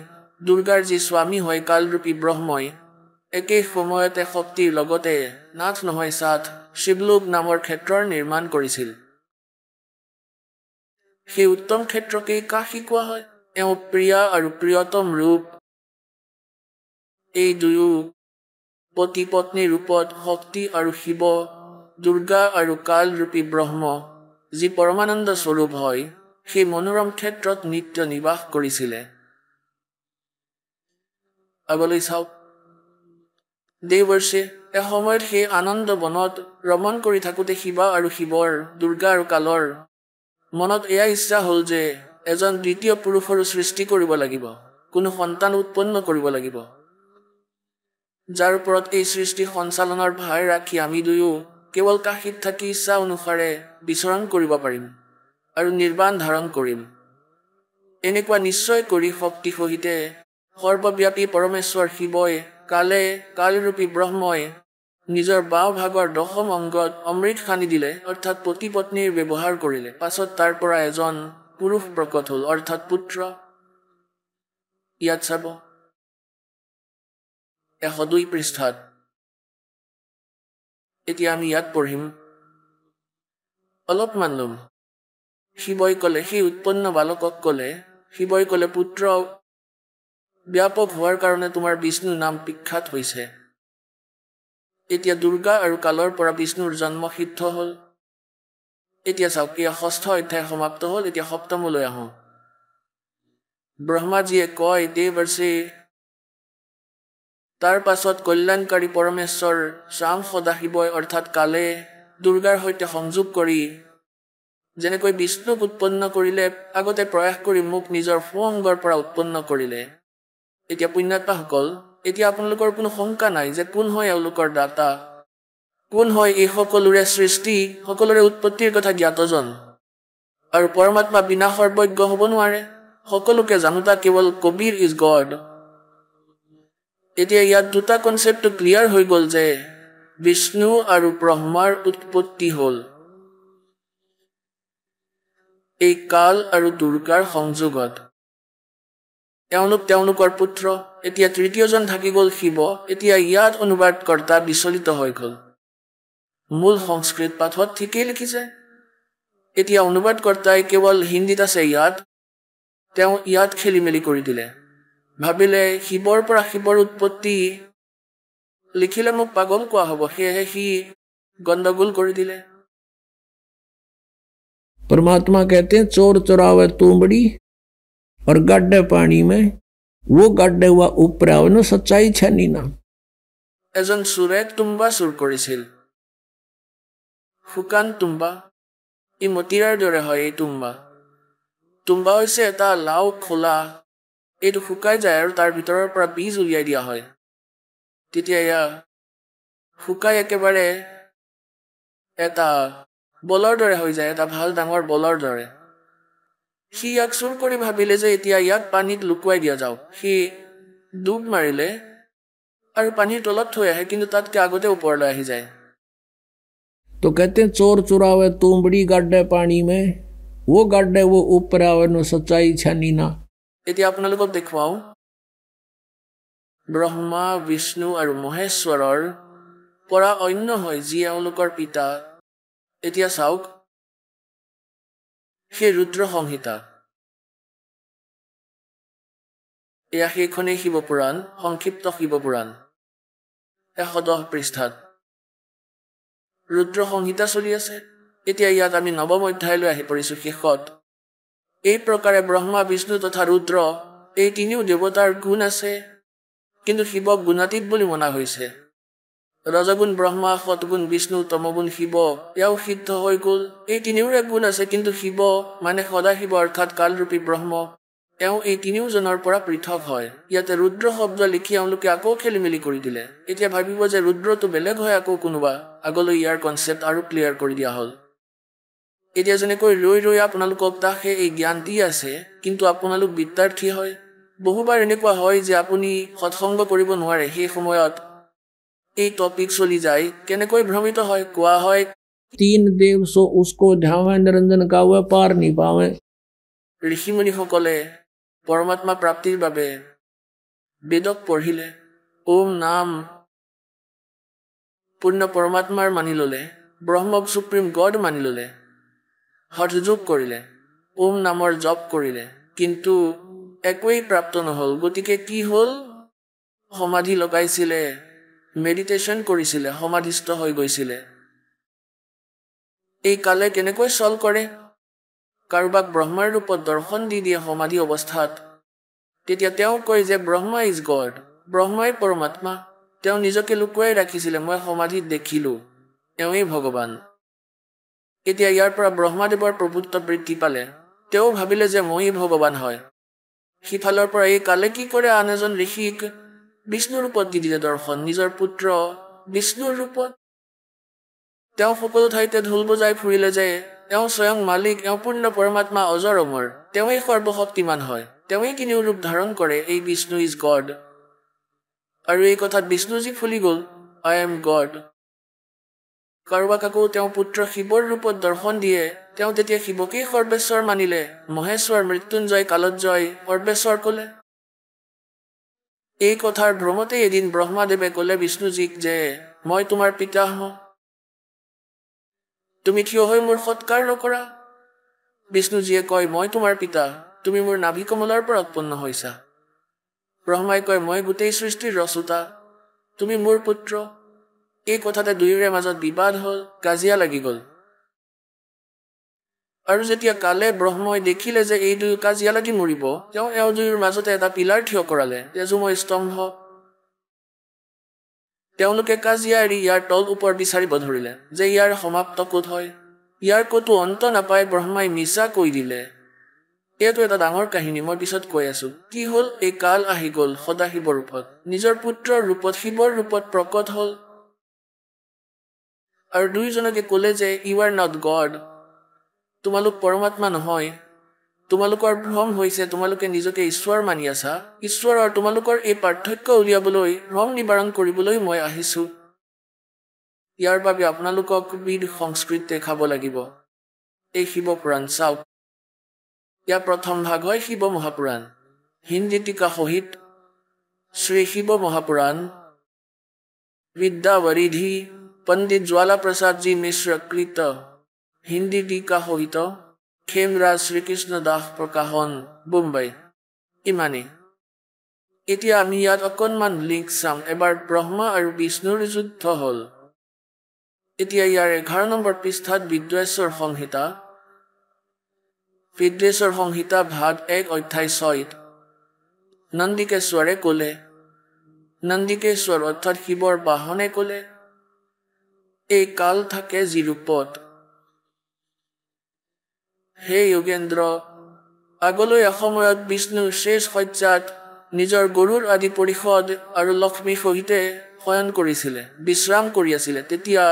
দুৰ্গাৰ যি স্বামী হয় কালৰূপী ব্ৰহ্মই, একে সময়তে শক্তিৰ লগতে নাথ নহয় সাত শিৱলোক নামৰ ক্ষেত্ৰৰ নিৰ্মাণ কৰিছিল। সেই উত্তম ক্ষেত্ৰকেই কাশী কোৱা হয়। এওঁ প্ৰিয়া আৰু প্ৰিয়তম ৰূপ, এই দুয়ো পতি পত্নী ৰূপত শক্তি আৰু শিৱ, দুৰ্গা আৰু কালৰূপী ব্ৰহ্ম, যি পৰমানন্দ স্বৰূপ হয়, সেই মনোৰম ক্ষেত্ৰত নিত্য নিবাস কৰিছিলে। আগলৈ চাওক। দেৱৰ্ষে এসময়ত সেই আনন্দ বনত ৰমণ কৰি থাকোঁতে শিৱা আৰু শিৱৰ, দুৰ্গা আৰু কালৰ মনত এয়া ইচ্ছা হ'ল যে এজন দ্বিতীয় পুৰুষৰো সৃষ্টি কৰিব লাগিব, কোনো সন্তান উৎপন্ন কৰিব লাগিব, যাৰ ওপৰত এই সৃষ্টি সঞ্চালনৰ ভাৰ ৰাখি আমি দুয়ো কেৱল কাশীত থাকি ইচ্ছা অনুসাৰে বিচৰণ কৰিব পাৰিম আৰু নিৰ্বাণ ধাৰণ কৰিম। এনেকুৱা নিশ্চয় কৰি শক্তি সহিতে সৰ্বব্যাপী পৰমেশ্বৰ শিৱই কালৰূপী ব্ৰহ্মই নিজৰ বাওঁ ভাগৰ 10ম অংগত অমৃত সানি দিলে, অৰ্থাৎ পতি পত্নীৰ ব্যৱহাৰ কৰিলে। পাছত তাৰ পৰা এজন পুৰুষ প্ৰকট হ'ল, অৰ্থাৎ পুত্ৰ। ইয়াত চাব 102 পৃষ্ঠাত। এতিয়া আমি ইয়াত পঢ়িম অলপমান ল'ম। শিৱই ক'লে, সেই উৎপন্ন বালকক ক'লে, শিৱই ক'লে, পুত্ৰ ব্যাপক হোৱাৰ কাৰণে তোমাৰ বিষ্ণুৰ নাম বিখ্যাত হৈছে। এতিয়া দুৰ্গা আৰু কালৰ পৰা বিষ্ণুৰ জন্ম সিদ্ধ হ'ল। এতিয়া চাওক, 6ষ্ঠ অধ্যায় সমাপ্ত হ'ল। এতিয়া 7মলৈ আহোঁ। ব্ৰহ্মাজীয়ে কয়, দেৱৰ্ষে তাৰ পাছত কল্যাণকাৰী পৰমেশ্বৰ শ্যাম সদাশিৱই অৰ্থাৎ কালে দুৰ্গাৰ সৈতে সংযোগ কৰি যেনেকৈ বিষ্ণুক উৎপন্ন কৰিলে, আগতে প্ৰয়াস কৰি মোক নিজৰ সোঁঅংগৰ পৰা উৎপন্ন কৰিলে। এতিয়া পুণ্যাত্মাসকল, এতিয়া আপোনালোকৰ কোনো শংকা নাই যে কোন হয় এওঁলোকৰ দাতা, কোন হয় এই সকলোৰে সৃষ্টি, সকলোৰে উৎপত্তিৰ কথা জ্ঞাতজন। আৰু পৰমাত্মা বিনা সৰ্বজ্ঞ হ'ব নোৱাৰে, সকলোকে জানোতা কেৱল কবিৰ ইজ গড। এতিয়া ইয়াত দুটা কনচেপ্টটো ক্লিয়াৰ হৈ গ'ল যে বিষ্ণু আৰু ব্ৰহ্মাৰ উৎপত্তি হ'ল এই কাল আৰু দুৰ্গাৰ সংযোগত। তেওঁলোকৰ পুত্ৰ। এতিয়া তৃতীয়জন থাকি গ'ল শিৱ। এতিয়া ইয়াত অনুবাদকৰ্তা বিচলিত হৈ গ'ল। মূল সংস্কৃত পাঠত ঠিকেই লিখিছে, এতিয়া অনুবাদকৰ্তাই কেৱল হিন্দীত আছে ইয়াত, তেওঁ ইয়াত খেলি মেলি কৰি দিলে। ভাবিলে শিৱৰ পৰা শিৱৰ উৎপত্তি লিখিলে মোক পাগল কোৱা হ'ব, সেয়েহে সি গণ্ডগোল কৰি দিলে। परमात्मा कहते हैं चोर चुरावे तुंबड़ी और गड्ढे पानी में वो गड्ढे हुआ ऊपर आवे न सच्चाई छानी ना। एजन सुरे तुम्बा चुर करिছিল শুকান तुम्बा ই মতিৰাৰ দৰে হয়। এই तुम्बा হৈছে এটা লাও খোলা, এইটো শুকাই যায় আৰু তাৰ ভিতৰৰ পৰা বীজ উলিয়াই দিয়া হয়। তেতিয়া ইয়া শুকাই একেবাৰে এটা বলৰ দৰে হৈ যায়, এটা ভাল ডাঙৰ বলৰ দৰে। সি ইয়াক চুৰ কৰি ভাবিলে যে এতিয়া ইয়াক পানীত লুকুৱাই দিয়া যাওক। সি ডুব মাৰিলে আৰু পানীৰ তলত থৈ আহে, কিন্তু তাতকে আগতে ওপৰলৈ আহি যায়। तो कहते हैं चोर चुरावे तुंबड़ी गड्ढे पानी में वो गड्ढे वो ऊपर आवे न सच्चाई छानी ना। এতিয়া আপোনালোকক দেখুৱাও ব্ৰহ্মা বিষ্ণু আৰু মহেশ্বৰৰ পৰা অন্য হয় যি এওঁলোকৰ পিতা। এতিয়া চাওক সেই ৰুদ্ৰ সংহিতা, এয়া সেইখনেই শিৱপুৰাণ, সংক্ষিপ্ত শিৱপুৰাণ 110 পৃষ্ঠাত ৰুদ্ৰ সংহিতা চলি আছে। এতিয়া ইয়াত আমি নৱম অধ্যায়লৈ আহি পৰিছো শেষত। এই প্ৰকাৰে ব্ৰহ্মা বিষ্ণু তথা ৰুদ্ৰ এই তিনিও দেৱতাৰ গুণ আছে, কিন্তু শিৱক গুণাতীত বুলি মনা হৈছে। ৰজগুণ ব্ৰহ্মা, সৎগুণ বিষ্ণু, তমগুণ শিৱ এয়াও সিদ্ধ হৈ গ'ল। এই তিনিওৰে গুণ আছে, কিন্তু শিৱ মানে সদাশিৱ অৰ্থাৎ কালৰূপী ব্ৰহ্ম, তেওঁ এই তিনিওজনৰ পৰা পৃথক হয়। ইয়াতে ৰুদ্ৰ শব্দ লিখি এওঁলোকে আকৌ খেলি মেলি কৰি দিলে। এতিয়া ভাবিব যে ৰুদ্ৰটো বেলেগ হয় আকৌ কোনোবা, আগলৈ ইয়াৰ কনচেপ্ট আৰু ক্লিয়াৰ কৰি দিয়া হ'ল। এতিয়া যেনেকৈ ৰৈ ৰৈ আপোনালোকক তাহে এই জ্ঞান দি আছে, কিন্তু আপোনালোক বিদ্যাৰ্থী হয়। বহুবাৰ এনেকুৱা হয় যে আপুনি সৎসংগ কৰিব নোৱাৰে, সেই সময়ত এই টপিক চলি যায়, কেনেকৈ ভ্ৰমিত হয়। কোৱা হয় 3 দেৱ সো উসকো ধ্যাৱে নিৰঞ্জন গাৱে পাৰ নিপাৱে। ঋষিমুনিসকলে পৰমাত্মা প্ৰাপ্তিৰ বাবে বেদক পঢ়িলে, ওম নাম পূৰ্ণ পৰমাত্মাৰ মানি ললে, ব্ৰহ্মক সুপ্ৰিম গড মানি ললে, হঠযোগ কৰিলে, ওম নামৰ জপ কৰিলে, কিন্তু একোৱেই প্ৰাপ্ত নহল। গতিকে কি হ'ল? সমাধি লগাইছিলে, মেডিটেশ্যন কৰিছিলে, সমাধিস্থ হৈ গৈছিলে। এই কালে কেনেকৈ চল কৰে? কাৰোবাক ব্ৰহ্মাৰ ৰূপত দৰ্শন দি দিয়ে সমাধি অৱস্থাত, তেতিয়া তেওঁ কয় যে ব্ৰহ্মা ইজ গড, ব্ৰহ্মাই পৰমাত্মা। তেওঁ নিজকে লুকুৱাই ৰাখিছিলে, মই সমাধিত দেখিলো এওঁই ভগৱান। এতিয়া ইয়াৰ পৰা ব্ৰহ্মাদেৱৰ প্ৰভুত্ব বৃদ্ধি পালে, তেওঁ ভাবিলে যে মই ভগৱান হয়। সিফালৰ পৰা এই কালে কি কৰে, আন এজন ঋষিক বিষ্ণু ৰূপত দি দিলে দৰ্শন, নিজৰ পুত্ৰ বিষ্ণুৰ ৰূপত। তেওঁ সকলো ঠাইতে ঢোল বজাই ফুৰিলে যে এওঁ স্বয়ং মালিক, এওঁ পূৰ্ণ পৰমাত্মা, অজৰ অমৰ, তেওঁৱেই সৰ্বশক্তিমান হয়, তেওঁৱেই তিনিও ৰূপ ধাৰণ কৰে, এই বিষ্ণু ইজ গড। আৰু এই কথাত বিষ্ণুজী ফুলি গ'ল, আই এম গড। কাৰোবাক আকৌ তেওঁ পুত্ৰ শিৱৰ ৰূপত দৰ্শন দিয়ে, তেওঁ তেতিয়া শিৱকেই সৰ্বেশ্বৰ মানিলে, মহেশ্বৰ, মৃত্যুঞ্জয়, কালজ্জয়, সৰ্বেশ্বৰ কলে। এই কথাৰ ভ্ৰমতে এদিন ব্ৰহ্মাদেৱে কলে বিষ্ণুজীক যে মই তোমাৰ পিতা হওঁ, তুমি থিয় হৈ মোৰ সৎকাৰ নকৰা। বিষ্ণুজীয়ে কয় মই তোমাৰ পিতা, তুমি মোৰ নাভি কমলৰ পৰা উৎপন্ন হৈছা। ব্ৰহ্মাই কয় মই গোটেই সৃষ্টিৰ ৰচোতা, তুমি মোৰ পুত্ৰ। এই কথাতে দুয়োৰে মাজত বিবাদ হ'ল, কাজিয়া লাগি গ'ল। আৰু যেতিয়া কালে ব্ৰহ্মই দেখিলে যে এই দুয়ো কাজিয়া লাগি মৰিব, তেওঁ এওঁ দুয়োৰ মাজতে এটা পিলাৰ থিয় কৰালে, তেজোময় স্তম্ভ। তেওঁলোকে কাজিয়া এৰি ইয়াৰ তল ওপৰ বিচাৰিব ধৰিলে যে ইয়াৰ সমাপ্ত ক'ত হয়, ইয়াৰ ক'তো অন্ত নাপায়। ব্ৰহ্মাই মিছা কৈ দিলে। এইটো এটা ডাঙৰ কাহিনী, মই পিছত কৈ আছো। কি হ'ল, এই কাল আহি গ'ল সদাশিৱৰ ৰূপত, নিজৰ পুত্ৰৰ ৰূপত, শিৱৰ ৰূপত প্ৰকট হ'ল। আৰু দুয়োজনকে ক'লে যে ইউ আৰ নট গড, তোমালোক পৰমাত্মা নহয়, তোমালোকৰ ভ্ৰম হৈছে, তোমালোকে নিজকে ঈশ্বৰ মানি আছা। ঈশ্বৰ আৰু তোমালোকৰ এই পাৰ্থক্য উলিয়াবলৈ, ভ্ৰম নিবাৰণ কৰিবলৈ মই আহিছো। ইয়াৰ বাবে আপোনালোকক বিধ সংস্কৃত দেখাব লাগিব। এই শিৱপুৰাণ চাওক, ইয়াৰ প্ৰথম ভাগ হয় শিৱ মহাপুৰাণ, হিন্দী টিকা সহিত শ্ৰী শিৱ মহাপুৰাণ, বিদ্যাৱৰিধি পণ্ডিত জ্বালা প্ৰসাদজী মিশ্ৰ কৃত, হিন্দী টিকা সহিত খেমৰাজ শ্ৰীকৃষ্ণ দাস প্ৰকাশন, মুম্বাই। ইমানেই। এতিয়া আমি ইয়াত অকণমান লিংক চাম। এবাৰ ব্ৰহ্মা আৰু বিষ্ণুৰ যুদ্ধ হ'ল। এতিয়া ইয়াৰ 11 নম্বৰ পৃষ্ঠাত বিদ্বেশ্বৰ সংহিতা বিদ্বেষৰ সংহিতা ভাগ 1 অধ্যায় 6 নন্দিকেশ্বৰে ক'লে, নন্দিকেশ্বৰ অৰ্থাৎ শিৱৰ বাহনে ক'লে, এই কাল থাকে যি ৰূপত। হে যোগেন্দ্ৰ, আগলৈ এসময়ত বিষ্ণু শেষ শয্যাত নিজৰ গৰুৰ আদি পৰিষদ আৰু লক্ষ্মী সহিতে শয়ন কৰিছিলে, বিশ্ৰাম কৰি আছিলে। তেতিয়া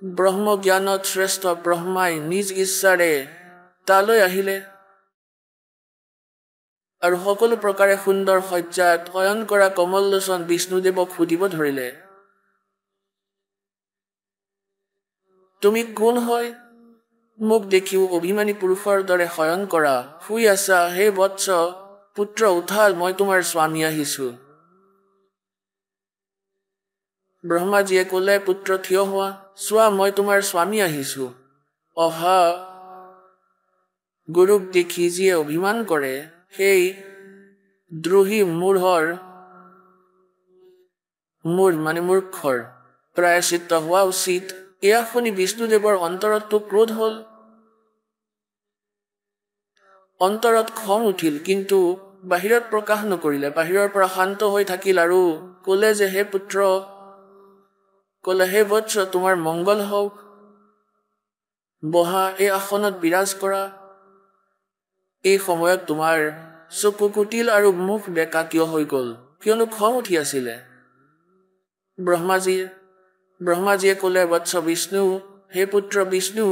ব্ৰহ্মজ্ঞানত শ্ৰেষ্ঠ ব্ৰহ্মাই নিজ ইচ্ছাৰে তালৈ আহিলে আৰু সকলো প্ৰকাৰে সুন্দৰ শয্যাত শয়ন কৰা কমললোচন বিষ্ণুদেৱক সুধিব ধৰিলে, তুমি কোন হয়? মোক দেখিও অভিমানী পুৰুষৰ দৰে শয়ন কৰা, শুই আছা। হে বৎস পুত্ৰ উঠা, মই তোমাৰ স্বামী আহিছো। ব্ৰহ্মাজীয়ে ক'লে, পুত্ৰ থিয় হোৱা, চোৱা মই তোমাৰ স্বামী আহিছো। অহা গুৰুক দেখি যিয়ে অভিমান কৰে, সেই দ্ৰোহী মূঢ়ৰ, মূঢ় মানে মূৰ্খৰ প্ৰায়শ্চিত্ত হোৱা উচিত। এয়া শুনি বিষ্ণুদেৱৰ অন্তৰতটো ক্ৰোধ হ'ল, অন্তৰত খং উঠিল, কিন্তু বাহিৰত প্ৰকাশ নকৰিলে। বাহিৰৰ পৰা শান্ত হৈ থাকিল আৰু ক'লে যে, হে পুত্ৰ, ক'লে, হে বৎস, তোমাৰ মংগল হওক, বহা, এই আসনত বিৰাজ কৰা। এই সময়ত তোমাৰ চকু কুটিল আৰু মুখ বেকা কিয় হৈ গ'ল? কিয়নো খং উঠি আছিলে? ব্ৰহ্মাজীয়ে ক'লে, বৎস বিষ্ণু, হে পুত্ৰ বিষ্ণু,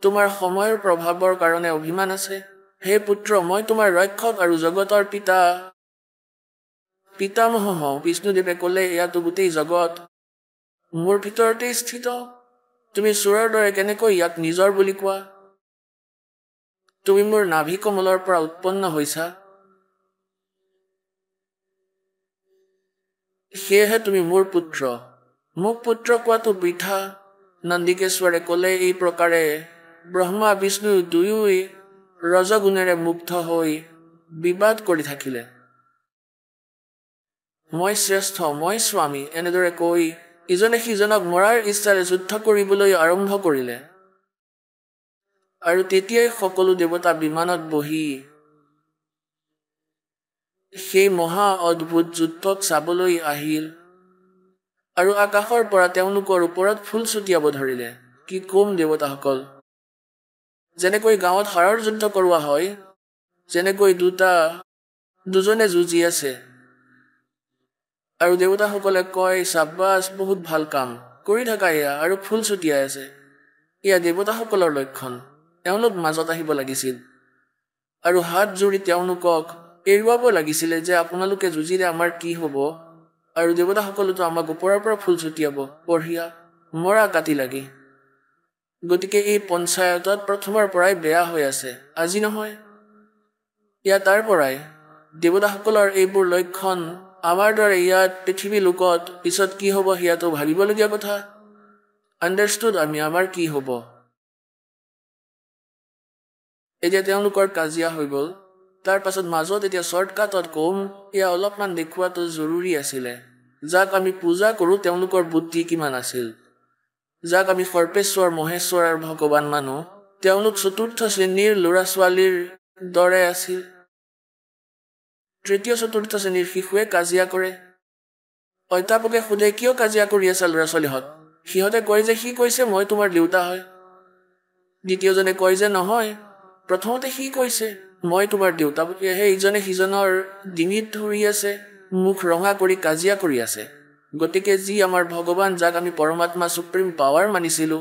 তোমাৰ সময়ৰ প্ৰভাৱৰ কাৰণে অভিমান আছে। হে পুত্ৰ, মই তোমাৰ ৰক্ষক আৰু জগতৰ পিতামহ হওঁ। বিষ্ণুদেৱে ক'লে, এয়াতো গোটেই জগত মোৰ ভিতৰতেই স্থিত, তুমি চোৰৰ দৰে কেনেকৈ ইয়াক নিজৰ বুলি কোৱা? তুমি মোৰ নাভি কমলৰ পৰা উৎপন্ন হৈছা, সেয়েহে তুমি মোৰ পুত্ৰ। মোক পুত্ৰ কোৱাটো বৃথা। নন্দিকেশ্বৰে ক'লে, এই প্ৰকাৰে ব্ৰহ্মা বিষ্ণু দুয়োই ৰজগুণেৰে মুগ্ধ হৈ বিবাদ কৰি থাকিলে। মই শ্ৰেষ্ঠ, মই স্বামী, এনেদৰে কৈ ইজনে সিজনক মৰাৰ ইচ্ছাৰে যুদ্ধ কৰিবলৈ আৰম্ভ কৰিলে। আৰু তেতিয়াই সকলো দেৱতা বিমানত বহি সেই মহা অদ্ভুত যুদ্ধক চাবলৈ আহিল আৰু আকাশৰ পৰা তেওঁলোকৰ ওপৰত ফুল ছটিয়াব ধৰিলে। কি কম দেৱতাসকল, যেনেকৈ গাঁৱত হাৰৰ যুদ্ধ কৰোৱা হয়, যেনেকৈ দুজনে যুঁজি আছে আৰু দেৱতাসকলে কয়, চাব্বাছ, বহুত ভাল কাম কৰি থাকা এয়া, আৰু ফুল ছটিয়াই আছে, এয়া দেৱতাসকলৰ লক্ষণ। তেওঁলোক মাজত আহিব লাগিছিল আৰু হাত জোৰি তেওঁলোকক এৰুৱাব লাগিছিলে যে আপোনালোকে যুঁজিলে আমাৰ কি হ'ব, আৰু দেৱতাসকলেতো আমাক ওপৰৰ পৰা ফুল ছটিয়াব, বঢ়িয়া, মৰা কাটি লাগি। গতিকে এই পঞ্চায়তত প্ৰথমৰ পৰাই বেয়া হৈ আছে, আজি নহয়, এয়া তাৰ পৰাই। দেৱতাসকলৰ এইবোৰ লক্ষণ আমাৰ দৰে ইয়াত পৃথিৱী লোকত পিছত কি হ'ব সেয়াতো ভাবিবলগীয়া কথা। আণ্ডাৰষ্টুড আমি, আমাৰ কি হ'ব। এতিয়া তেওঁলোকৰ কাজিয়া হৈ গ'ল, তাৰ পাছত মাজত এতিয়া শ্বৰ্টকাটত কম, এয়া অলপমান দেখুৱাটো জৰুৰী আছিলে। যাক আমি পূজা কৰোঁ তেওঁলোকৰ বুদ্ধি কিমান আছিল, যাক আমি সৰ্পেশ্বৰ, মহেশ্বৰ আৰু ভগৱান মানো, তেওঁলোক চতুৰ্থ শ্ৰেণীৰ ল'ৰা ছোৱালীৰ দৰে আছিল। তৃতীয় চতুৰ্থ শ্ৰেণীৰ শিশুৱে কাজিয়া কৰে। অধ্যাপকে সোধে, কিয় কাজিয়া কৰি আছা ল'ৰা ছোৱালীহঁত? সিহঁতে কয় যে, সি কৈছে মই তোমাৰ দেউতা হয়। দ্বিতীয়জনে কয় যে, নহয়, প্ৰথমতে সি কৈছে মই তোমাৰ দেউতা। সেই ইজনে সিজনৰ ডিঙিত ধৰি আছে, মুখ ৰঙা কৰি কাজিয়া কৰি আছে। গতিকে যি আমাৰ ভগৱান, যাক আমি পৰমাত্মা সুপ্ৰিম পাৱাৰ মানিছিলো,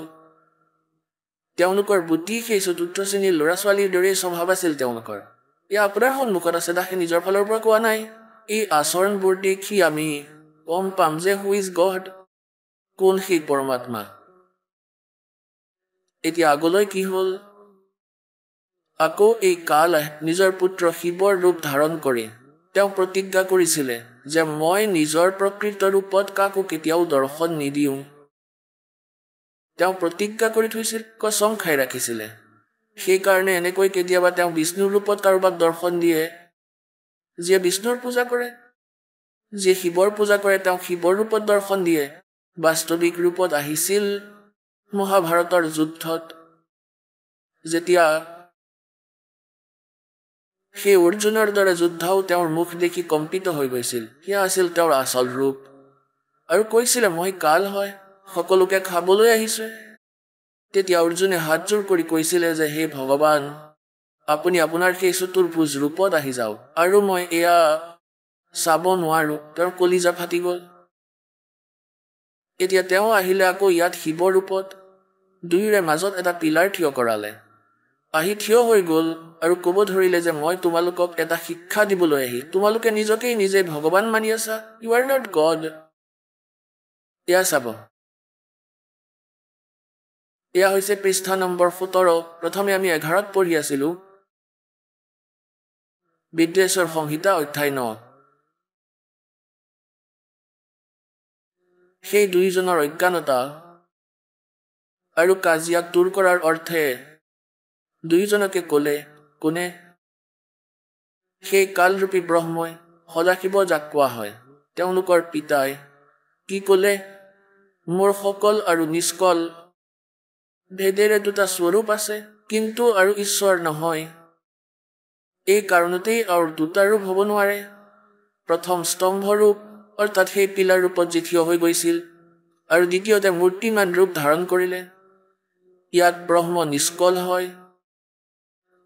তেওঁলোকৰ বুদ্ধি সেই চতুৰ্থ শ্ৰেণীৰ ল'ৰা ছোৱালীৰ দৰেই স্বভাৱ আছিল তেওঁলোকৰ। এয়া আপোনাৰ সন্মুখত আছে, দাসে নিজৰ ফালৰ পৰা কোৱা নাই। এই আচৰণবোৰ দেখি আমি গম পাম যে হু ইজ গড, কোন সেই পৰমাত্মা। এতিয়া আগলৈ কি হ'ল? আকৌ এই কাল নিজৰ পুত্ৰ শিৱৰ ৰূপ ধাৰণ কৰি তেওঁ প্ৰতিজ্ঞা কৰিছিলে যে মই নিজৰ প্ৰকৃত ৰূপত কাকো কেতিয়াও দৰ্শন নিদিওঁ। তেওঁ প্ৰতিজ্ঞা কৰি থৈছিল, কচম খাই ৰাখিছিলে। সেইকাৰণে এনেকৈ কেতিয়াবা তেওঁ বিষ্ণুৰ ৰূপত কাৰোবাক দৰ্শন দিয়ে, যিয়ে বিষ্ণুৰ পূজা কৰে, যিয়ে শিৱৰ পূজা কৰে তেওঁ শিৱৰ ৰূপত দৰ্শন দিয়ে। বাস্তৱিক ৰূপত আহিছিল মহাভাৰতৰ যুদ্ধত। যেতিয়া সেই অৰ্জুনৰ দৰে যোদ্ধাও তেওঁৰ মুখ দেখি কম্পিত হৈ গৈছিল। সেয়া আছিল তেওঁৰ আচল ৰূপ। আৰু কৈছিলে, মই কাল হয়, সকলোকে খাবলৈ আহিছে। তেতিয়া অৰ্জুনে হাতজোৰ কৰি কৈছিলে যে, হে ভগৱান, আপুনি আপোনাৰ সেই চতুৰ্ভুজ ৰূপত আহি যাওক, আৰু মই এয়া চাব নোৱাৰো। তেওঁৰ কলিজা ফাটি গ'ল। এতিয়া তেওঁ আহিলে আকৌ ইয়াত শিৱ ৰূপত, দুয়োৰে মাজত এটা পিলাৰ থিয় কৰালে। আহি থিয় হৈ গ'ল আৰু ক'ব ধৰিলে যে, মই তোমালোকক এটা শিক্ষা দিবলৈ আহি, তোমালোকে নিজকেই নিজে ভগৱান মানি আছা। You are not God. এয়া চাব, এয়া হৈছে পৃষ্ঠা নম্বৰ 17। প্ৰথমে আমি 11ত পঢ়ি আছিলো, বিদ্বেষৰ সংহিতা অধ্যায় 9। সেই দুইজনৰ অজ্ঞানতা আৰু কাজিয়াক দূৰ কৰাৰ অৰ্থে দুইজনকে ক'লে, কোনে? সেই কালৰূপী ব্ৰহ্মই, সদাশিৱ যাক কোৱা হয়, তেওঁলোকৰ পিতাই কি ক'লে? মোৰ সকল আৰু নিষ্কল ভেদেৰে দুটা স্বৰূপ আছে, কিন্তু আৰু ঈশ্বৰ নহয়। এই কাৰণতেই আৰু দুটা ৰূপ হ'ব নোৱাৰে। প্ৰথম স্তম্ভৰূপ, অৰ্থাৎ সেই পিলাৰ ৰূপত যি থিয় হৈ গৈছিল, আৰু দ্বিতীয়তে মূৰ্তিমান ৰূপ ধাৰণ কৰিলে। ইয়াত ব্ৰহ্ম নিষ্কল হয়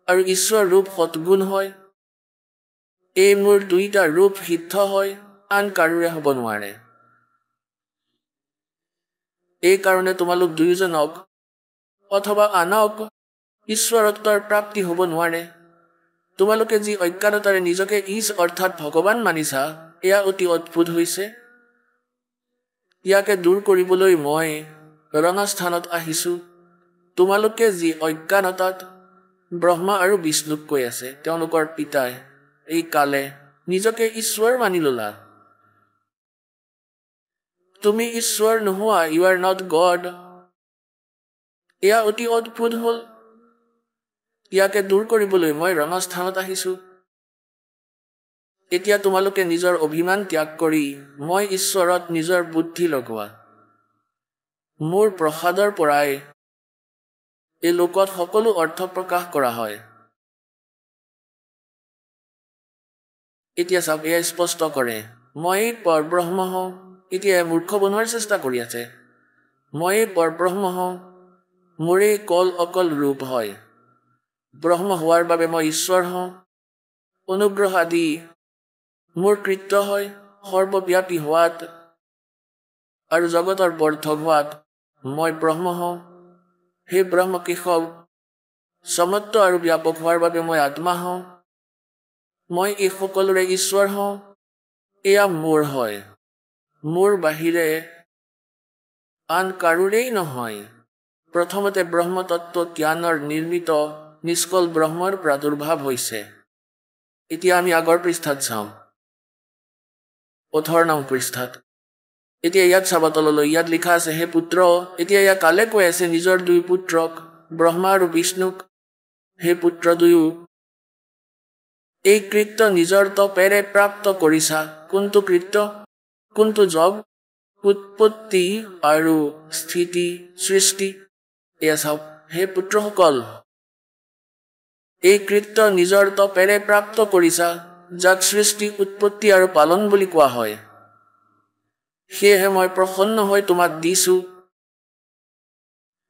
আৰু ঈশ্বৰ ৰূপ সৎগুণ হয়। এই মোৰ দুইটা ৰূপ সিদ্ধ হয়, আন কাৰোৰে হ'ব নোৱাৰে। এই কাৰণে তোমালোক দুয়োজনক অথবা আনক ঈশ্বৰত্বৰ প্ৰাপ্তি হ'ব নোৱাৰে। তোমালোকে যি অজ্ঞানতাৰে নিজকে ঈশ অৰ্থাৎ ভগৱান মানিছা, এয়া অতি অদ্ভুত হৈছে। ইয়াকে দূৰ কৰিবলৈ মই ৰণস্থানত আহিছো। তোমালোকে যি অজ্ঞানতাত ব্ৰহ্মা আৰু বিষ্ণুক কৈ আছে, তেওঁলোকৰ পিতাই এই কালে নিজকে ঈশ্বৰ মানি ললা। তুমি ঈশ্বৰ নোহোৱা, ইউ আৰ নট গড। এয়া অতি অদ্ভুত হ'ল। ইয়াকে দূৰ কৰিবলৈ মই ৰণস্থানত আহিছো। এতিয়া তোমালোকে নিজৰ অভিমান ত্যাগ কৰি মই ঈশ্বৰত নিজৰ বুদ্ধি লগোৱা। মোৰ প্ৰসাদৰ পৰাই এই লোকত সকলো অৰ্থ প্ৰকাশ কৰা হয়। এতিয়া চাওক, এয়া স্পষ্ট কৰে, মই পৰব্ৰহ্ম হওঁ। এতিয়া মূৰ্খ বনোৱাৰ চেষ্টা কৰি আছে। মই পৰব্ৰহ্ম হওঁ, মোৰেই অকল ৰূপ হয়। ব্ৰহ্ম হোৱাৰ বাবে মই ঈশ্বৰ হওঁ। অনুগ্ৰহ আদি মোৰ কৃত্য হয়। সৰ্বব্যাপী হোৱাত আৰু জগতৰ বৰ্ধক হোৱাত মই ব্ৰহ্ম হওঁ। সেই ব্ৰহ্ম কেশৱ সমত্ব আৰু ব্যাপক হোৱাৰ বাবে মই আত্মা হওঁ। মই এই সকলোৰে ঈশ্বৰ হওঁ। এয়া মোৰ হয়, মোৰ বাহিৰে আন কাৰোৰেই নহয়। প্ৰথমতে ব্ৰহ্মতত্ত্ব জ্ঞানৰ নিৰ্মিত নিষ্কল ব্ৰহ্মৰ প্ৰাদুৰ্ভাৱ হৈছে। এতিয়া আমি আগৰ পৃষ্ঠাত চাওঁ, 18 নং পৃষ্ঠাত। এতিয়া ইয়াত চাব তললৈ, ইয়াত লিখা আছে, হে পুত্ৰ। এতিয়া ইয়াত কালে কৈ আছে নিজৰ দুই পুত্ৰক, ব্ৰহ্মা আৰু বিষ্ণুক, হে পুত্ৰ দুয়ো, এই কৃত্য নিজৰ তপেৰে প্ৰাপ্ত কৰিছা। কোনটো কৃত্য? কোনটো জব? উৎপত্তি আৰু স্থিতি, সৃষ্টি। এয়া চাওক, হে পুত্ৰসকল, এই কৃত্য নিজৰ তপেৰে প্ৰাপ্ত কৰিছা, যাক সৃষ্টি, উৎপত্তি আৰু পালন বুলি কোৱা হয়। সেয়েহে মই প্ৰসন্ন হৈ তোমাক দিছো।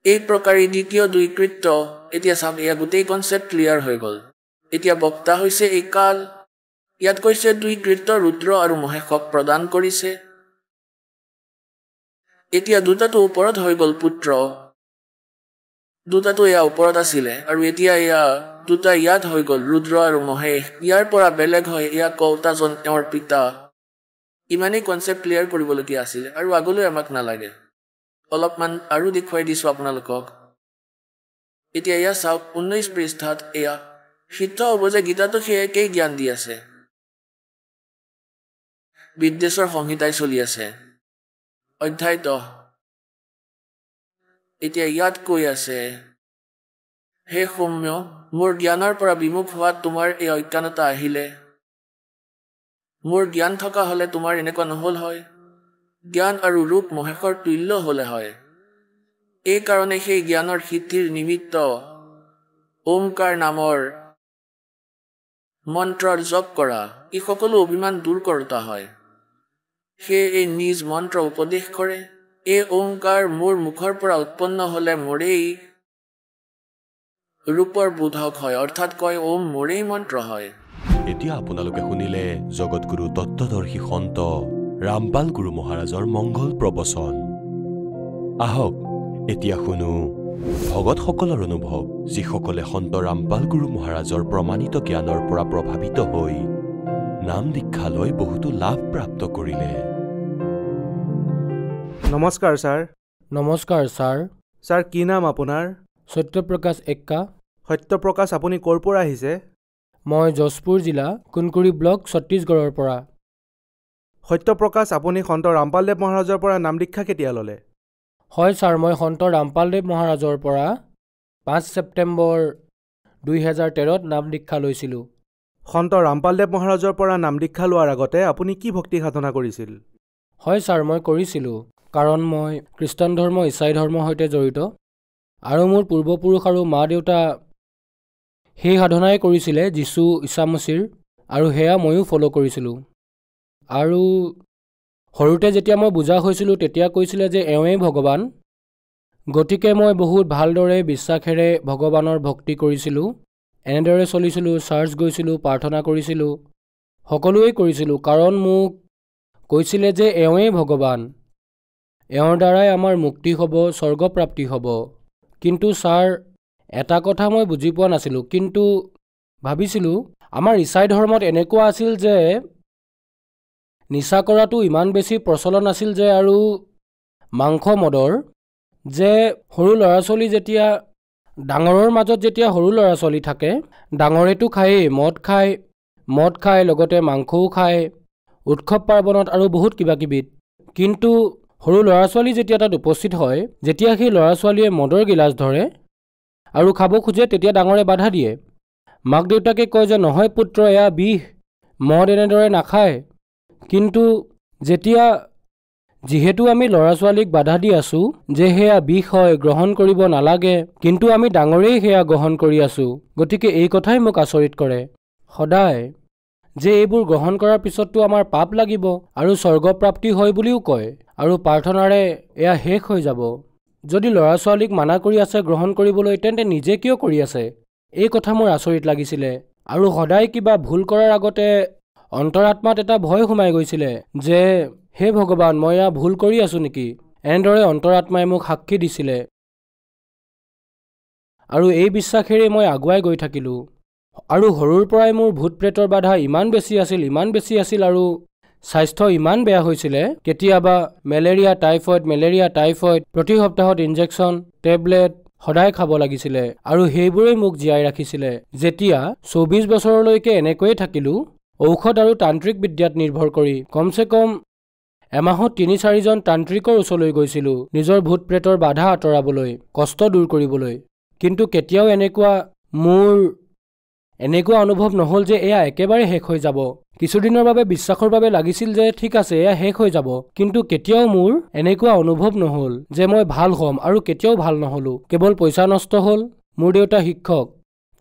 এই প্ৰকাৰী দ্বিতীয় দুই কৃত্য। এতিয়া চাওক, এয়া গোটেই কনচেপ্ট ক্লিয়াৰ হৈ গ'ল। এতিয়া বক্তা হৈছে এই কাল। ইয়াত কৈছে দুই কৃত্য ৰুদ্ৰ আৰু মহেশক প্ৰদান কৰিছে। এতিয়া দুটাটো ওপৰত হৈ গ'ল পুত্ৰ, দুটাটো এয়া ওপৰত আছিলে, আৰু এতিয়া এয়া দুটা ইয়াত হৈ গ'ল ৰুদ্ৰ আৰু মহেশ। ইয়াৰ পৰা বেলেগ হয় এয়া কৌতাজন তেওঁৰ পিতা। ইমানেই কনচেপ্ট ক্লিয়াৰ কৰিবলগীয়া আছিলে, আৰু আগলৈ আমাক নালাগে। অলপমান আৰু দেখুৱাই দিছো আপোনালোকক। এতিয়া এয়া চাওক, 19 পৃষ্ঠাত এয়া সিদ্ধ হ'ব যে গীতাটো সেই একেই জ্ঞান দি আছে। বিদ্বেষৰ সংহিতাই চলি আছে, অধ্যায় 10। এতিয়া ইয়াত কৈ আছে, হে সৌম্য, মোৰ জ্ঞানৰ পৰা বিমুখ হোৱাত তোমাৰ এই অজ্ঞানতা আহিলে। মোৰ জ্ঞান থকা হ'লে তোমাৰ এনেকুৱা নহ'ল হয়। জ্ঞান আৰু ৰূপ মহেশৰ তুল্য হ'লে হয়। এই কাৰণে সেই জ্ঞানৰ সিদ্ধিৰ নিমিত্ত ওমকাৰ নামৰ মন্ত্ৰৰ জপ কৰা, ই সকলো অভিমান দূৰ কৰোতা হয়। সেয়ে এই নিজ মন্ত্ৰ উপদেশ কৰে। এই ওমকাৰ মোৰ মুখৰ পৰা উৎপন্ন হলে মোৰেই ৰূপৰ বোধক হয়, অৰ্থাৎ কয় ওম মোৰেই মন্ত্ৰ হয়। এতিয়া আপোনালোকে শুনিলে জগতগুৰু তত্ত্বদৰ্শী সন্ত ৰামপাল গুৰু মহাৰাজৰ মংগল প্ৰবচন। আহক এতিয়া শুনো ভগতসকলৰ অনুভৱ, যিসকলে সন্ত ৰামপাল গুৰু মহাৰাজৰ প্ৰমাণিত জ্ঞানৰ পৰা প্ৰভাৱিত হৈ নাম দীক্ষা লৈ বহুতো লাভ প্ৰাপ্ত কৰিলে। নমস্কাৰ ছাৰ। নমস্কাৰ ছাৰ। ছাৰ কি নাম আপোনাৰ? সত্যপ্ৰকাশ এক্কা। সত্যপ্ৰকাশ, আপুনি ক'ৰ পৰা আহিছে? মই যশপুৰ জিলা কুনকুৰি ব্লক ছত্তীশগড়ৰ পৰা। সত্যপ্ৰকাশ, আপুনি সন্ত ৰামপালদেৱ মহাৰাজৰ পৰা নাম দীক্ষা কেতিয়া ল'লে? হয় ছাৰ, মই সন্ত ৰামপালদেৱ মহাৰাজৰ পৰা 5 ছেপ্টেম্বৰ 2013 নাম দীক্ষা লৈছিলোঁ। সন্ত ৰামপালদেৱ মহাৰাজৰ পৰা নাম দীক্ষা লোৱাৰ আগতে আপুনি কি ভক্তি সাধনা কৰিছিল? হয় ছাৰ, মই কৰিছিলোঁ, কাৰণ মই খ্ৰীষ্টান ধৰ্ম, ইছাই ধৰ্মৰ সৈতে জড়িত আৰু মোৰ পূৰ্বপুৰুষ আৰু মা দেউতা সেই সাধনাই কৰিছিলে যীশু ঈশামসীৰ, আৰু সেয়া ময়ো ফ'ল' কৰিছিলোঁ। আৰু সৰুতে যেতিয়া মই বুজা হৈছিলোঁ তেতিয়া কৈছিলে যে এওঁৱেই ভগৱান, গতিকে মই বহুত ভালদৰে বিশ্বাসেৰে ভগৱানৰ ভক্তি কৰিছিলোঁ। এনেদৰে চলিছিলোঁ, চাৰ্চ গৈছিলোঁ, প্ৰাৰ্থনা কৰিছিলোঁ, সকলোৱেই কৰিছিলোঁ, কাৰণ মোক কৈছিলে যে এওঁৱেই ভগৱান, এওঁৰ দ্বাৰাই আমাৰ মুক্তি হ'ব, স্বৰ্গপ্ৰাপ্তি হ'ব। কিন্তু ছাৰ, এটা কথা মই বুজি পোৱা নাছিলোঁ, কিন্তু ভাবিছিলোঁ আমাৰ ইছাই ধৰ্মত এনেকুৱা আছিল যে নিচা কৰাটো ইমান বেছি প্ৰচলন আছিল যে, আৰু মাংস মদৰ, যে সৰু ল'ৰা ছোৱালী যেতিয়া ডাঙৰৰ মাজত যেতিয়া সৰু ল'ৰা ছোৱালী থাকে, ডাঙৰেতো খায়েই, মদ খায়, লগতে মাংসও খায়, উৎসৱ পাৰ্বণত আৰু বহুত কিবা কিবিত। কিন্তু সৰু ল'ৰা ছোৱালী যেতিয়া তাত উপস্থিত হয়, যেতিয়া সেই ল'ৰা ছোৱালীয়ে মদৰ গিলাচ ধৰে আৰু খাব খোজে, তেতিয়া ডাঙৰে বাধা দিয়ে। মাক দেউতাকে কয় যে নহয় পুত্ৰ, এয়া বিষ, মদ এনেদৰে নাখায়। কিন্তু যিহেতু আমি ল'ৰা ছোৱালীক বাধা দি আছোঁ যে সেয়া বিষ হয়, গ্ৰহণ কৰিব নালাগে, কিন্তু আমি ডাঙৰেই সেয়া গ্ৰহণ কৰি আছোঁ। গতিকে এই কথাই মোক আচৰিত কৰে সদায়, যে এইবোৰ গ্ৰহণ কৰাৰ পিছততো আমাৰ পাপ লাগিব আৰু স্বৰ্গপ্ৰাপ্তি হয় বুলিও কয়, আৰু প্ৰাৰ্থনাৰে এয়া শেষ হৈ যাব। যদি ল'ৰা ছোৱালীক মানা কৰি আছে গ্ৰহণ কৰিবলৈ, তেন্তে নিজে কিয় কৰি আছে? এই কথা মোৰ আচৰিত লাগিছিলে। আৰু সদায় কিবা ভুল কৰাৰ আগতে অন্তৰাত্মাত এটা ভয় সোমাই গৈছিলে যে হে ভগৱান, মই এয়া ভুল কৰি আছোঁ নেকি? এনেদৰে অন্তৰাত্মাই মোক সাক্ষী দিছিলে, আৰু এই বিশ্বাসেৰে মই আগুৱাই গৈ থাকিলোঁ। আৰু সৰুৰ পৰাই মোৰ ভূত প্ৰেতৰ বাধা ইমান বেছি আছিল, আৰু স্বাস্থ্য ইমান বেয়া হৈছিলে, কেতিয়াবা মেলেৰিয়া টাইফয়েড, প্ৰতি সপ্তাহত ইনজেকশ্যন, টেবলেট সদায় খাব লাগিছিলে, আৰু সেইবোৰেই মোক জীয়াই ৰাখিছিলে। যেতিয়া 24 বছৰলৈকে এনেকৈয়ে থাকিলোঁ, ঔষধ আৰু তান্ত্ৰিক বিদ্যাত নিৰ্ভৰ কৰি কমচে কম এমাহত 3-4জন তান্ত্ৰিকৰ ওচৰলৈ গৈছিলোঁ, নিজৰ ভূত প্ৰেতৰ বাধা আঁতৰাবলৈ, কষ্ট দূৰ কৰিবলৈ। কিন্তু কেতিয়াও মোৰ এনেকুৱা অনুভৱ নহ'ল যে এয়া একেবাৰে শেষ হৈ যাব। কিছুদিনৰ বাবে বিশ্বাসৰ বাবে লাগিছিল যে ঠিক আছে, এয়া শেষ হৈ যাব, কিন্তু কেতিয়াও মোৰ এনেকুৱা অনুভৱ নহ'ল যে মই ভাল হ'ম, আৰু কেতিয়াও ভাল নহ'লোঁ। কেৱল পইচা নষ্ট হ'ল। মোৰ দেউতা শিক্ষক,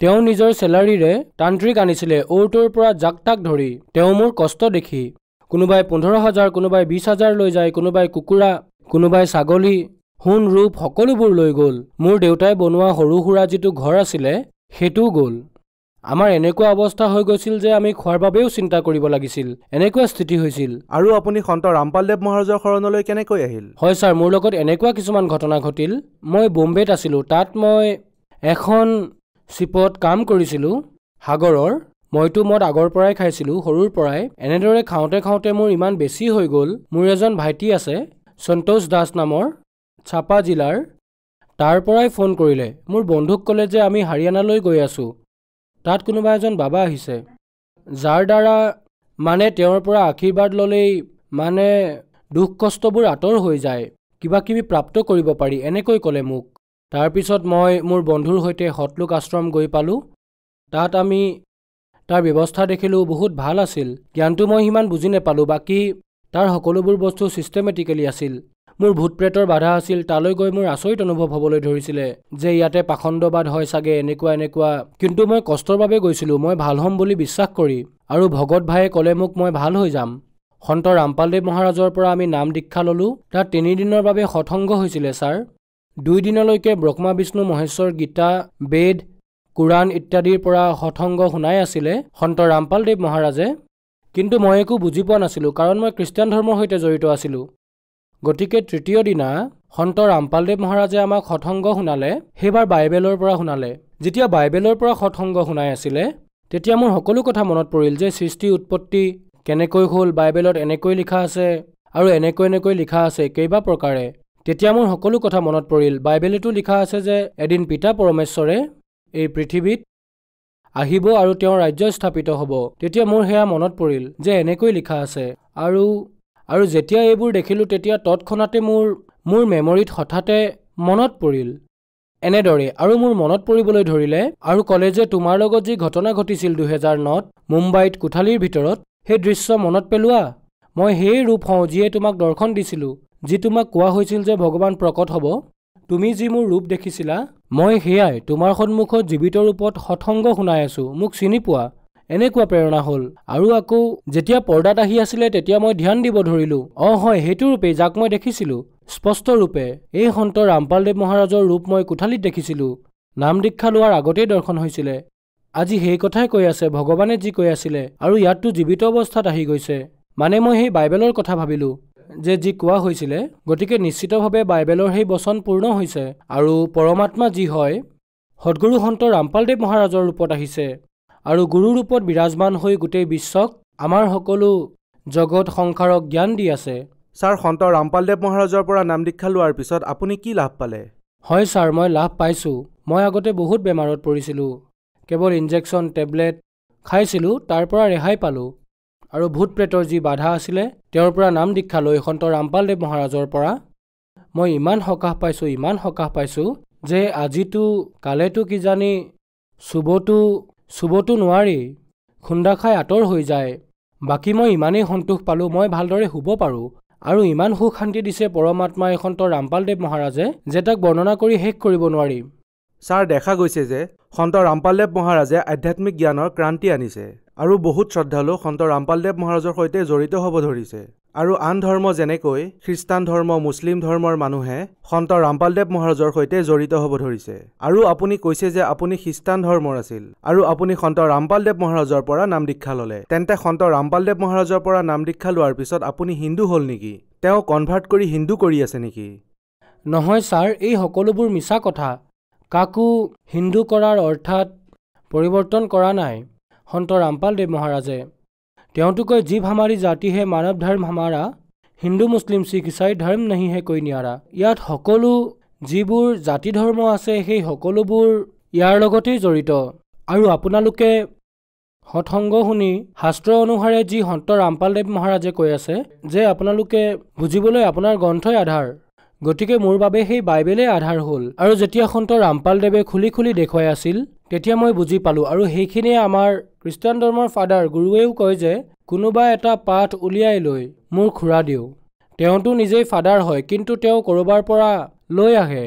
তেওঁ নিজৰ চেলাৰীৰে তান্ত্ৰিক আনিছিলে অ'ৰ ত'ৰ পৰা জাক তাক ধৰি। তেওঁ মোৰ কষ্ট দেখি কোনোবাই 15,000, কোনোবাই 20,000 লৈ যায়, কোনোবাই কুকুৰা, কোনোবাই ছাগলী, সোণ ৰূপ সকলোবোৰ লৈ গ'ল। মোৰ দেউতাই বনোৱা সৰু সুৰা যিটো ঘৰ আছিলে সেইটোও গ'ল। আমাৰ এনেকুৱা অৱস্থা হৈ গৈছিল যে আমি খোৱাৰ বাবেও চিন্তা কৰিব লাগিছিল, এনেকুৱা স্থিতি হৈছিল। আৰু আপুনি সন্ত ৰামপালদেৱ মহাৰাজৰ শৰণলৈ কেনেকৈ আহিল? হয় ছাৰ, মোৰ লগত এনেকুৱা কিছুমান ঘটনা ঘটিল। মই বোম্বেত আছিলোঁ, তাত মই এখন চিপত কাম কৰিছিলোঁ সাগৰৰ। মইতো মদ আগৰ পৰাই খাইছিলোঁ, সৰুৰ পৰাই। এনেদৰে খাওঁতে মোৰ ইমান বেছি হৈ গ'ল। মোৰ এজন ভাইটি আছে সন্তোষ দাস নামৰ, ছাপা জিলাৰ, তাৰ পৰাই ফোন কৰিলে। মোৰ বন্ধুক ক'লে যে আমি হাৰিয়ানালৈ গৈ আছোঁ, তাত কোনোবা এজন বাবা আহিছে, যাৰ দ্বাৰা তেওঁৰ পৰা আশীৰ্বাদ ল'লেই দুখ কষ্টবোৰ আঁতৰ হৈ যায়, কিবা কিবি প্ৰাপ্ত কৰিব পাৰি, এনেকৈ ক'লে মোক। তাৰপিছত মই মোৰ বন্ধুৰ সৈতে সতলোক আশ্ৰম গৈ পালোঁ। তাত আমি তাৰ ব্যৱস্থা দেখিলোঁ, বহুত ভাল আছিল। জ্ঞানটো মই সিমান বুজি নাপালোঁ, বাকী তাৰ সকলোবোৰ বস্তু ছিষ্টেমেটিকেলি আছিল। মোৰ ভূত প্ৰেতৰ বাধা আছিল তালৈ গৈ মোৰ আচৰিত অনুভৱ হ'বলৈ ধৰিছিলে যে ইয়াতে পাখণ্ডবাদ হয় চাগে এনেকুৱা কিন্তু মই কষ্টৰ বাবে গৈছিলোঁ মই ভাল হ'ম বুলি বিশ্বাস কৰি আৰু ভগত ভায়ে ক'লে মোক মই ভাল হৈ যাম সন্ত ৰামপালদেৱ মহাৰাজৰ পৰা আমি নাম দীক্ষা ল'লোঁ তাত 3 দিনৰ বাবে সৎসংগ হৈছিলে ছাৰ 2 দিনলৈকে ব্ৰহ্মা বিষ্ণু মহেশ্বৰ গীতা বেদ কুৰাণ ইত্যাদিৰ পৰা সৎসংগ শুনাই আছিলে সন্ত ৰামপালদেৱ মহাৰাজে কিন্তু মই একো বুজি পোৱা নাছিলোঁ কাৰণ মই খ্ৰীষ্টান ধৰ্মৰ সৈতে জড়িত আছিলোঁ গতিকে 3য় দিনা সন্ত ৰামপালদেৱ মহাৰাজে আমাক সৎসংগ শুনালে সেইবাৰ বাইবেলৰ পৰা শুনালে যেতিয়া বাইবেলৰ পৰা সৎসংগ শুনাই আছিলে তেতিয়া মোৰ সকলো কথা মনত পৰিল যে সৃষ্টি উৎপত্তি কেনেকৈ হ'ল বাইবেলত এনেকৈ লিখা আছে আৰু এনেকৈ লিখা আছে কেইবা প্ৰকাৰে তেতিয়া মোৰ সকলো কথা মনত পৰিল বাইবেলতো লিখা আছে যে এদিন পিতা পৰমেশ্বৰে এই পৃথিৱীত আহিব আৰু তেওঁৰ ৰাজ্য স্থাপিত হ'ব তেতিয়া মোৰ হেয়া মনত পৰিল যে এনেকৈ লিখা আছে আৰু যেতিয়া এইবোৰ দেখিলোঁ তেতিয়া তৎক্ষণাতে মোৰ মেমৰিত হঠাতে মনত পৰিল এনেদৰে আৰু মোৰ মনত পৰিবলৈ ধৰিলে আৰু ক'লে যে তোমাৰ লগত যি ঘটনা ঘটিছিল 2009ত মুম্বাইত কোঠালিৰ ভিতৰত সেই দৃশ্য মনত পেলোৱা মই সেই ৰূপ হওঁ যিয়ে তোমাক দৰ্শন দিছিলোঁ যি তোমাক কোৱা হৈছিল যে ভগৱান প্ৰকট হ'ব তুমি যি মোৰ ৰূপ দেখিছিলা মই সেয়াই তোমাৰ সন্মুখত জীৱিত ৰূপত সৎসংগ শুনাই আছোঁ মোক চিনি পোৱা এনেকুৱা প্ৰেৰণা হ'ল আৰু আকৌ যেতিয়া পৰ্দাত আহি আছিলে তেতিয়া মই ধ্যান দিব ধৰিলোঁ হয় সেইটো ৰূপেই যাক মই দেখিছিলোঁ স্পষ্ট ৰূপে এই সন্ত ৰামপালদেৱ মহাৰাজৰ ৰূপ মই কোঠালিত দেখিছিলোঁ নাম দীক্ষা লোৱাৰ আগতেই দৰ্শন হৈছিলে আজি সেই কথাই কৈ আছে ভগৱানে যি কৈ আছিলে আৰু ইয়াততো জীৱিত অৱস্থাত আহি গৈছে মানে মই সেই বাইবেলৰ কথা ভাবিলোঁ যে যি কোৱা হৈছিলে গতিকে নিশ্চিতভাৱে বাইবেলৰ সেই বচন পূৰ্ণ হৈছে আৰু পৰমাত্মা যি হয় সদগুৰু সন্ত ৰামপালদেৱ মহাৰাজৰ ৰূপত আহিছে আৰু গুৰু ৰূপত বিৰাজমান হৈ গোটেই বিশ্বক আমাৰ সকলো জগত সংসাৰক জ্ঞান দি আছে ছাৰ সন্ত ৰামপালদেৱ মহাৰাজৰ পৰা নাম দীক্ষা লোৱাৰ পিছত আপুনি কি লাভ পালে হয় ছাৰ মই লাভ পাইছোঁ মই আগতে বহুত বেমাৰত পৰিছিলোঁ কেৱল ইনজেকশ্যন টেবলেট খাইছিলোঁ তাৰ পৰা ৰেহাই পালোঁ আৰু ভূত প্ৰেতৰ যি বাধা আছিলে তেওঁৰ পৰা নাম দীক্ষা লৈ সন্ত ৰামপালদেৱ মহাৰাজৰ পৰা মই ইমান সকাহ পাইছোঁ যে আজিতো কালেতো কিজানি চুবতো নোৱাৰি খুন্দা খাই আঁতৰ হৈ যায় বাকী মই ইমানেই সন্তোষ পালোঁ মই ভালদৰে শুব পাৰোঁ আৰু ইমান সুখ শান্তি দিছে পৰমাত্মাই সন্ত ৰামপালদেৱ মহাৰাজে যে তাক বৰ্ণনা কৰি শেষ কৰিব নোৱাৰি ছাৰ দেখা গৈছে যে সন্ত ৰামপালদেৱ মহাৰাজে আধ্যাত্মিক জ্ঞানৰ ক্ৰান্তি আনিছে আৰু বহুত শ্ৰদ্ধালু সন্ত ৰামপালদেৱ মহাৰাজৰ সৈতে জড়িত হ'ব ধৰিছে আৰু আন ধৰ্ম যেনেকৈ খ্ৰীষ্টান ধৰ্ম মুছলিম ধৰ্মৰ মানুহে সন্ত ৰামপালদেৱ মহাৰাজৰ সৈতে জড়িত হ'ব ধৰিছে আৰু আপুনি কৈছে যে আপুনি খ্ৰীষ্টান ধৰ্মৰ আছিল আৰু আপুনি সন্ত ৰামপালদেৱ মহাৰাজৰ পৰা নাম দীক্ষা ল'লে তেন্তে সন্ত ৰামপালদেৱ মহাৰাজৰ পৰা নাম দীক্ষা লোৱাৰ পিছত আপুনি হিন্দু হ'ল নেকি তেওঁ কনভাৰ্ট কৰি হিন্দু কৰি আছে নেকি নহয় ছাৰ এই সকলোবোৰ মিছা কথা কাকো হিন্দু কৰাৰ অৰ্থাৎ পৰিৱৰ্তন কৰা নাই সন্ত ৰামপালদেৱ মহাৰাজে তেওঁতো কয় জীৱ হামাৰী জাতি হে মানৱ ধৰ্ম হামাৰা হিন্দু মুছলিম শিখ ইছাই ধৰ্ম নাহি হে কৈ নিয়াৰা ইয়াত সকলো যিবোৰ জাতি ধৰ্ম আছে সেই সকলোবোৰ ইয়াৰ লগতেই জড়িত আৰু আপোনালোকে সৎসংগ শুনি শাস্ত্ৰ অনুসাৰে যি সন্ত ৰামপালদেৱ মহাৰাজে কৈ আছে যে আপোনালোকে বুজিবলৈ আপোনাৰ গ্ৰন্থই আধাৰ গতিকে মোৰ বাবে সেই বাইবেলেই আধাৰ হ'ল আৰু যেতিয়া সন্ত ৰামপালদেৱে খুলি দেখুৱাই আছিল তেতিয়া মই বুজি পালোঁ আৰু সেইখিনিয়ে আমাৰ খ্ৰীষ্টান ধৰ্মৰ ফাদাৰ গুৰুৱেও কয় যে কোনোবা এটা পাঠ উলিয়াই লৈ মোৰ খুৰা দিওঁ তেওঁতো নিজেই ফাদাৰ হয় কিন্তু তেওঁ ক'ৰবাৰ পৰা লৈ আহে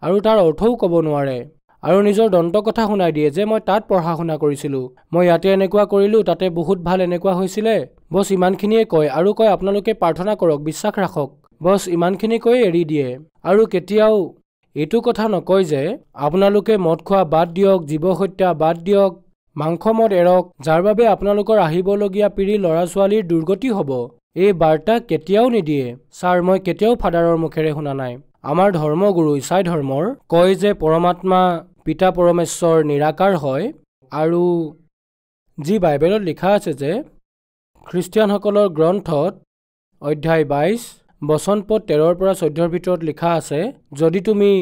আৰু তাৰ অৰ্থও ক'ব নোৱাৰে আৰু নিজৰ দন্ত কথা শুনাই দিয়ে যে মই তাত পঢ়া শুনা কৰিছিলোঁ মই ইয়াতে এনেকুৱা কৰিলোঁ তাতে বহুত ভাল এনেকুৱা হৈছিলে বছ ইমানখিনিয়ে কয় আৰু কয় আপোনালোকে প্ৰাৰ্থনা কৰক বিশ্বাস ৰাখক বছ ইমানখিনি কৈ এৰি দিয়ে আৰু কেতিয়াও এইটো কথা নকয় যে আপোনালোকে মদ খোৱা বাদ দিয়ক জীৱ হত্যা বাদ দিয়ক মাংস মদ এৰক যাৰ বাবে আপোনালোকৰ আহিবলগীয়া পিঢ়ি ল'ৰা ছোৱালীৰ দুৰ্গতি হ'ব এই বাৰ্তা কেতিয়াও নিদিয়ে ছাৰ মই কেতিয়াও ফাদাৰৰ মুখেৰে শুনা নাই আমাৰ ধৰ্মগুৰু ইছাই ধৰ্মৰ কয় যে পৰমাত্মা পিতা পৰমেশ্বৰ নিৰাকাৰ হয় আৰু যি বাইবেলত লিখা আছে যে খ্ৰীষ্টিয়ানসকলৰ গ্ৰন্থত অধ্যায় 22 বচন পদ 13 পৰা 14 ভিতৰত লিখা আছে যদি তুমি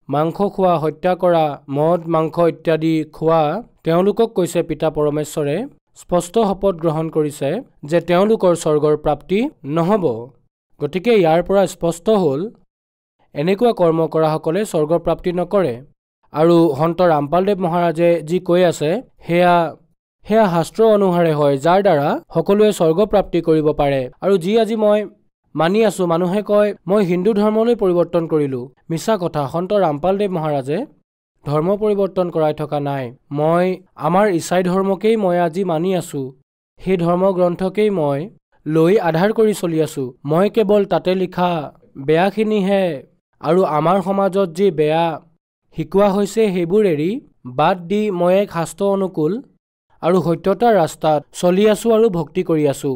মাংস খোৱা হত্যা কৰা মদ মাংস ইত্যাদি খোৱা তেওঁলোকক কৈছে পিতা পৰমেশ্বৰে স্পষ্ট শপত গ্ৰহণ কৰিছে যে তেওঁলোকৰ স্বৰ্গৰ প্ৰাপ্তি নহ'ব গতিকে ইয়াৰ পৰা স্পষ্ট হ'ল এনেকুৱা কৰ্ম কৰাসকলে স্বৰ্গৰ প্ৰাপ্তি নকৰে আৰু সন্ত ৰামপালদেৱ মহাৰাজে যি কৈ আছে সেয়া শাস্ত্ৰ অনুসাৰে হয় যাৰ দ্বাৰা সকলোৱে স্বৰ্গ প্ৰাপ্তি কৰিব পাৰে আৰু যি আজি মই মানি আছো। মানুহে কয় মই হিন্দু ধৰ্মলৈ পৰিৱৰ্তন কৰিলো। মিছা কথা। সন্ত ৰামপালদেৱ মহাৰাজে ধৰ্ম পৰিৱৰ্তন কৰাই থকা নাই। মই আমাৰ ইছাই ধৰ্মকেই মই আজি মানি আছো। সেই ধৰ্ম গ্ৰন্থকেই মই লৈ আধাৰ কৰি চলি আছো। মই কেৱল তাতে লিখা বেয়াখিনিহে আৰু আমাৰ সমাজত যি বেয়া শিকোৱা হৈছে সেইবোৰ এৰি বাদ দি মই এক শাস্ত্ৰ অনুকূল আৰু সত্যতাৰ ৰাস্তাত চলি আছো আৰু ভক্তি কৰি আছো।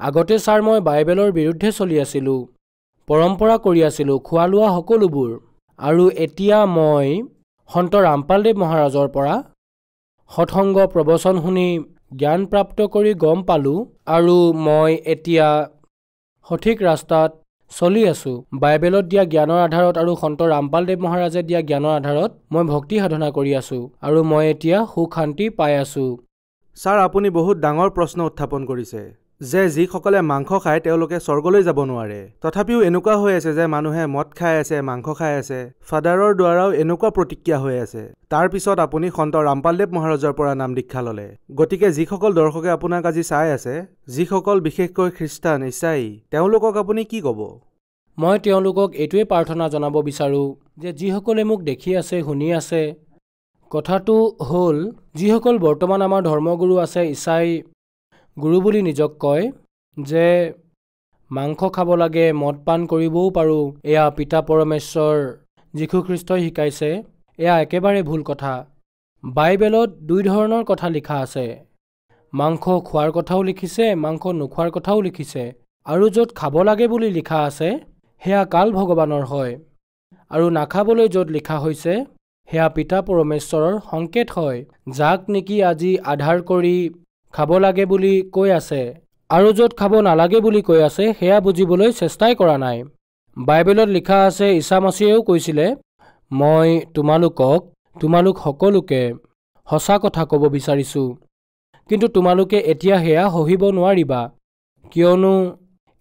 আগতে ছাৰ মই বাইবেলৰ বিৰুদ্ধে চলি আছিলো, পৰম্পৰা কৰি আছিলো, খোৱা লোৱা সকলোবোৰ। আৰু এতিয়া মই সন্ত ৰামপালদেৱ মহাৰাজৰ পৰা সৎসংগ প্ৰবচন শুনি জ্ঞান প্ৰাপ্ত কৰি গম পালো আৰু মই এতিয়া সঠিক ৰাস্তাত চলি আছো। বাইবেলত দিয়া জ্ঞানৰ আধাৰত আৰু সন্ত ৰামপালদেৱ মহাৰাজে দিয়া জ্ঞানৰ আধাৰত মই ভক্তি সাধনা কৰি আছো আৰু মই এতিয়া সুখ শান্তি পাই আছো। ছাৰ, আপুনি বহুত ডাঙৰ প্ৰশ্ন উত্থাপন কৰিছে যে যিসকলে মাংস খায় তেওঁলোকে স্বৰ্গলৈ যাব নোৱাৰে। তথাপিও এনেকুৱা হৈ আছে যে মানুহে মদ খাই আছে, মাংস খাই আছে। ফাদাৰৰ দ্বাৰাও এনেকুৱা প্ৰতিক্ৰিয়া হৈ আছে। তাৰ পিছত আপুনি সন্ত ৰামপালদেৱ মহাৰাজৰ পৰা নাম দীক্ষা ল'লে। গতিকে যিসকল দৰ্শকে আপোনাক আজি চাই আছে, যিসকল বিশেষকৈ খ্ৰীষ্টান, ইছাই, তেওঁলোকক আপুনি কি ক'ব? মই তেওঁলোকক এইটোৱে প্ৰাৰ্থনা জনাব বিচাৰো যে যিসকলে মোক দেখি আছে, শুনি আছে, কথাটো হ'ল যিসকল বৰ্তমান আমাৰ ধৰ্মগুৰু আছে, ইছাই গুৰু বুলি নিজক কয়, যে মাংস খাব লাগে, মদ পান কৰিবও পাৰোঁ, এয়া পিতা পৰমেশ্বৰ যীশুখ্ৰীষ্টই শিকাইছে, এয়া একেবাৰে ভুল কথা। বাইবেলত দুই ধৰণৰ কথা লিখা আছে। মাংস খোৱাৰ কথাও লিখিছে, মাংস নোখোৱাৰ কথাও লিখিছে। আৰু য'ত খাব লাগে বুলি লিখা আছে সেয়া কাল ভগৱানৰ হয়, আৰু নাখাবলৈ য'ত লিখা হৈছে সেয়া পিতা পৰমেশ্বৰৰ সংকেত হয়, যাক নেকি আজি আধাৰ কৰি খাব লাগে বুলি কৈ আছে, আৰু য'ত খাব নালাগে বুলি কৈ আছে সেয়া বুজিবলৈ চেষ্টাই কৰা নাই। বাইবেলত লিখা আছে, ঈশা মছিহেও কৈছিলে, মই তোমালোক সকলোকে সঁচা কথা ক'ব বিচাৰিছোঁ, কিন্তু তোমালোকে এতিয়া সেয়া সহিব নোৱাৰিবা, কিয়নো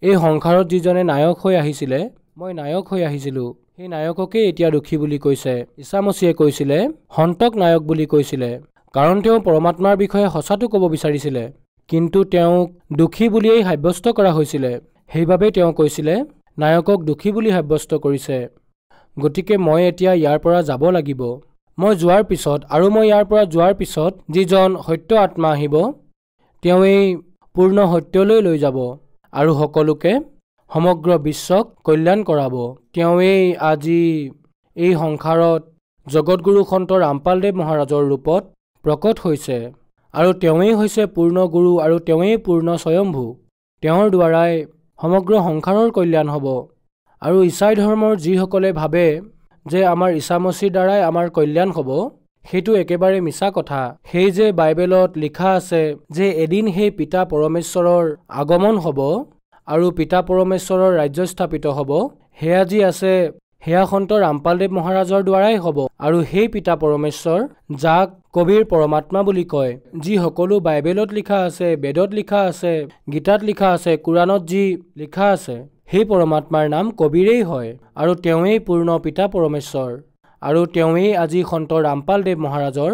এই সংসাৰত যিজনে নায়ক হৈ আহিছিলে, মই নায়ক হৈ আহিছিলোঁ, সেই নায়ককেই এতিয়া দোষী বুলি কৈছে। ঈশা মছিহে কৈছিলে, সন্তক নায়ক বুলি কৈছিলে, কাৰণ তেওঁ পৰমাত্মাৰ বিষয়ে সঁচাটো ক'ব বিচাৰিছিলে, কিন্তু তেওঁক দোষী বুলিয়েই সাব্যস্ত কৰা হৈছিলে। সেইবাবেই তেওঁ কৈছিলে নায়কক দোষী বুলি সাব্যস্ত কৰিছে। গতিকে মই এতিয়া ইয়াৰ পৰা যাব লাগিব। মই যোৱাৰ পিছত আৰু মই ইয়াৰ পৰা যোৱাৰ পিছত যিজন সত্য আত্মা আহিব, তেওঁৱেই পূৰ্ণ সত্যলৈ লৈ যাব আৰু সকলোকে সমগ্ৰ বিশ্বক কল্যাণ কৰাব। তেওঁৱেই আজি এই সংসাৰত জগতগুৰু সন্ত ৰামপালদেৱ মহাৰাজৰ ৰূপত প্ৰকট হৈছে, আৰু তেওঁৱেই হৈছে পূৰ্ণ গুৰু আৰু তেওঁৱেই পূৰ্ণ স্বয়ম্ভু। তেওঁৰ দ্বাৰাই সমগ্ৰ সংসাৰৰ কল্যাণ হ'ব। আৰু ইছাই ধৰ্মৰ যিসকলে ভাবে যে আমাৰ ঈশা মছিহৰ দ্বাৰাই আমাৰ কল্যাণ হ'ব, সেইটো একেবাৰে মিছা কথা। সেই যে বাইবেলত লিখা আছে যে এদিন সেই পিতা পৰমেশ্বৰৰ আগমন হ'ব আৰু পিতা পৰমেশ্বৰৰ ৰাজ্য স্থাপিত হ'ব, সেয়া যি আছে সেয়া সন্ত ৰামপালদেৱ মহাৰাজৰ দ্বাৰাই হ'ব। আৰু সেই পিতা পৰমেশ্বৰ, যাক কবিৰ পৰমাত্মা বুলি কয়, যি সকলো বাইবেলত লিখা আছে, বেদত লিখা আছে, গীতাত লিখা আছে, কোৰাণত যি লিখা আছে, সেই পৰমাত্মাৰ নাম কবিৰেই হয়, আৰু তেওঁৱেই পূৰ্ণ পিতা পৰমেশ্বৰ, আৰু তেওঁৱেই আজি সন্ত ৰামপালদেৱ মহাৰাজৰ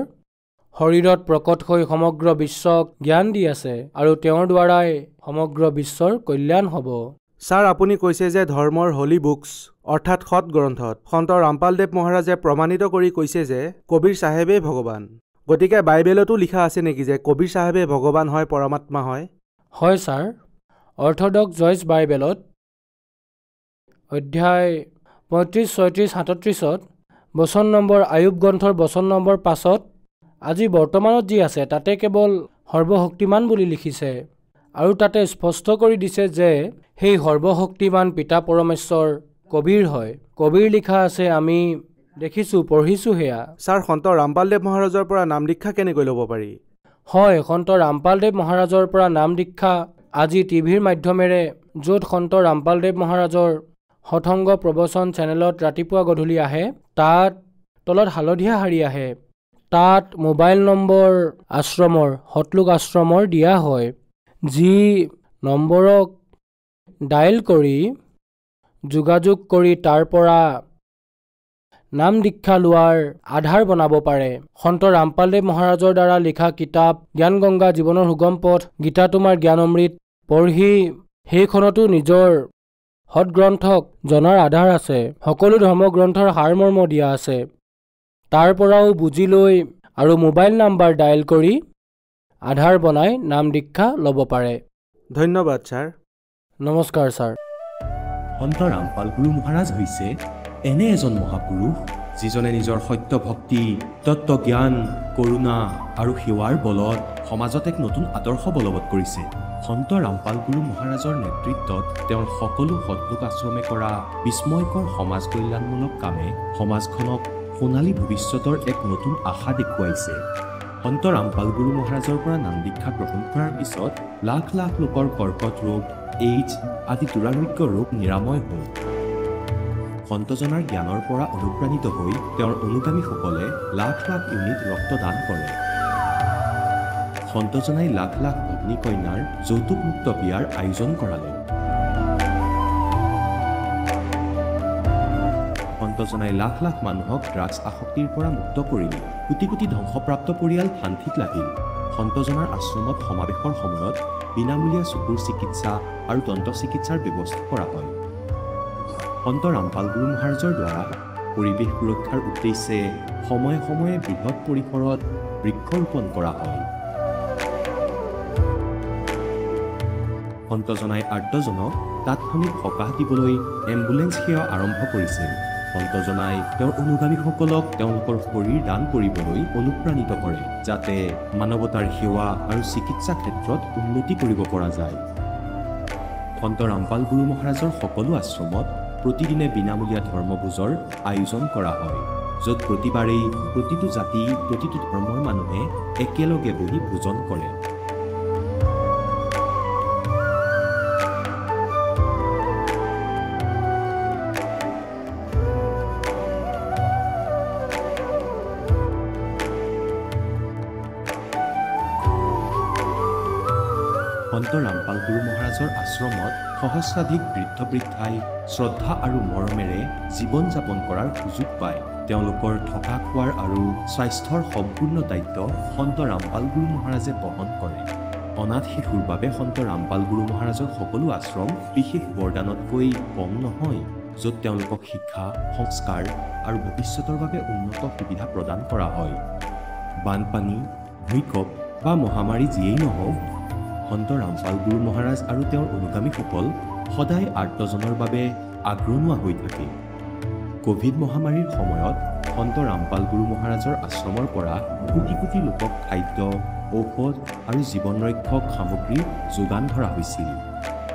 শৰীৰত প্ৰকট হৈ সমগ্ৰ বিশ্বক জ্ঞান দি আছে, আৰু তেওঁৰ দ্বাৰাই সমগ্ৰ বিশ্বৰ কল্যাণ হ'ব। ছাৰ, আপুনি কৈছে যে ধৰ্মৰ হলি বুকছ অৰ্থাৎ সৎ গ্ৰন্থত সন্ত ৰামপালদেৱ মহাৰাজে প্ৰমাণিত কৰি কৈছে যে কবিৰ চাহেবেই ভগৱান। গতিকে বাইবেলতো লিখা আছে নেকি যে কবিৰ চাহেবেই ভগৱান হয়, পৰমাত্মা হয়? হয় ছাৰ, অৰ্থডক্স জইচ বাইবেলত অধ্যায় 35, 36, 37 বচন নম্বৰ আয়ুব গ্ৰন্থৰ বচন নম্বৰ 5 আজি বৰ্তমানত যি আছে তাতে কেৱল সৰ্বশক্তিমান বুলি লিখিছে, আৰু তাতে স্পষ্ট কৰি দিছে যে সেই সৰ্বশক্তিমান পিতা পৰমেশ্বৰ কবিৰ হয়। কবিৰ লিখা আছে, আমি দেখিছোঁ, পঢ়িছোঁ সেয়া। ছাৰ, সন্ত ৰামপালদেৱ মহাৰাজৰ পৰা নাম দীক্ষা কেনেকৈ ল'ব পাৰি? হয়, সন্ত ৰামপালদেৱ মহাৰাজৰ পৰা নাম দীক্ষা আজি টিভিৰ মাধ্যমেৰে, য'ত সন্ত ৰামপালদেৱ মহাৰাজৰ সৎসংগ প্ৰবচন চেনেলত ৰাতিপুৱা গধূলি আহে, তাত তলত হালধীয়া শাৰী আহে, তাত মোবাইল নম্বৰ আশ্ৰমৰ, সতলোক আশ্ৰমৰ দিয়া হয়, যি নম্বৰক ডায়েল কৰি যোগাযোগ কৰি তাৰ পৰা নাম দীক্ষা লোৱাৰ আধাৰ বনাব পাৰে। সন্ত ৰামপালদেৱ মহাৰাজৰ দ্বাৰা লিখা কিতাপ জ্ঞান গংগা, জীৱনৰ সুগম পথ, গীতা তোমাৰ জ্ঞান অমৃত পঢ়ি সেইখনতো নিজৰ সৎগ্ৰন্থক জনাৰ আধাৰ আছে। সকলো ধৰ্মগ্ৰন্থৰ সাৰমৰ্ম দিয়া আছে। তাৰ পৰাও বুজি লৈ আৰু মোবাইল নাম্বাৰ ডায়েল কৰি আধাৰ বনাই নাম দীক্ষা ল'ব পাৰে। ধন্যবাদ ছাৰ। নমস্কাৰ ছাৰ। সন্ত ৰামপাল গুৰু মহাৰাজ হৈছে এনে এজন মহাপুৰুষ যিজনে নিজৰ সত্য ভক্তি, তত্ত্বজ্ঞান, কৰোণা আৰু সেৱাৰ বলত সমাজত এক নতুন আদৰ্শ বলবৎ কৰিছে। সন্ত ৰামপাল গুৰু মহাৰাজৰ নেতৃত্বত তেওঁৰ সকলো সৎলোক আশ্ৰমে কৰা বিস্ময়কৰ সমাজ কল্যাণমূলক কামে সমাজখনক সোণালী ভৱিষ্যতৰ এক নতুন আশা দেখুৱাইছে। সন্ত ৰামপাল গুৰু মহাৰাজৰ পৰা নাম দীক্ষা গ্ৰহণ কৰাৰ পিছত লাখ লাখ লোকৰ কৰ্কট ৰোগ, এইডছ আদি দুৰাৰোগ্য ৰোগ নিৰাময় হ'ল। সন্তজনাৰ জ্ঞানৰ পৰা অনুপ্ৰাণিত হৈ তেওঁৰ অনুগামীসকলে লাখ লাখ ইউনিট ৰক্তদান কৰে। সন্তজনাই লাখ লাখ ভগ্নী কন্যাৰ যৌতুকমুক্ত বিয়াৰ আয়োজন কৰালে। সন্তজনাই লাখ লাখ মানুহক ড্ৰাগছ আসক্তিৰ পৰা মুক্ত কৰিলে। কোটি কোটি ধ্বংসপ্ৰাপ্ত পৰিয়াল শান্তিত লাগিল। সন্তজনাৰ আশ্ৰমত সমাৱেশৰ সময়ত বিনামূলীয়া চকুৰ চিকিৎসা আৰু দন্ত চিকিৎসাৰ ব্যৱস্থা কৰা হয়। সন্ত ৰামপাল গুৰু মহাৰাজৰ দ্বাৰা পৰিৱেশ সুৰক্ষাৰ উদ্দেশ্যে সময়ে সময়ে বৃহৎ পৰিসৰত বৃক্ষৰোপণ কৰা হয়। সন্তজনাই আৰ্তজনক তাৎক্ষণিক সকাহ দিবলৈ এম্বুলেন্স সেৱা আৰম্ভ কৰিছিল। সন্তজনাই তেওঁৰ অনুগামীসকলক তেওঁলোকৰ শৰীৰ দান কৰিবলৈ অনুপ্ৰাণিত কৰে, যাতে মানৱতাৰ সেৱা আৰু চিকিৎসা ক্ষেত্ৰত উন্নতি কৰিব পৰা যায়। সন্ত ৰামপাল গুৰু মহাৰাজৰ সকলো আশ্ৰমত প্ৰতিদিনে বিনামূলীয়া ধৰ্মভোজৰ আয়োজন কৰা হয়, য'ত প্ৰতিবাৰেই প্ৰতিটো জাতি, প্ৰতিটো ধৰ্মৰ মানুহে একেলগে বহি ভোজন কৰে। সন্ত ৰামপাল গুৰু মহাৰাজৰ আশ্ৰমত সহস্ৰাধিক বৃদ্ধ বৃদ্ধাই শ্ৰদ্ধা আৰু মৰমেৰে জীৱন যাপন কৰাৰ সুযোগ পায়। তেওঁলোকৰ থকা খোৱাৰ আৰু স্বাস্থ্যৰ সম্পূৰ্ণ দায়িত্ব সন্ত ৰামপাল গুৰু মহাৰাজে বহন কৰে। অনাথ শিশুৰ বাবে সন্ত ৰামপাল গুৰু মহাৰাজৰ সকলো আশ্ৰম বিশেষ বৰদানতকৈ কম নহয়, য'ত তেওঁলোকক শিক্ষা, সংস্কাৰ আৰু ভৱিষ্যতৰ বাবে উন্নত সুবিধা প্ৰদান কৰা হয়। বানপানী, ভূঁইকঁপ বা মহামাৰী যিয়েই নহওক, সন্ত ৰামপাল গুৰু মহাৰাজ আৰু তেওঁৰ অনুগামীসকল সদায় আৰ্তজনৰ বাবে আগ্ৰনোৱা হৈ থাকে। কোভিড মহামাৰীৰ সময়ত সন্ত ৰামপাল গুৰু মহাৰাজৰ আশ্ৰমৰ পৰা কোটি কোটি লোকক খাদ্য, ঔষধ আৰু জীৱন ৰক্ষক সামগ্ৰী যোগান ধৰা হৈছিল।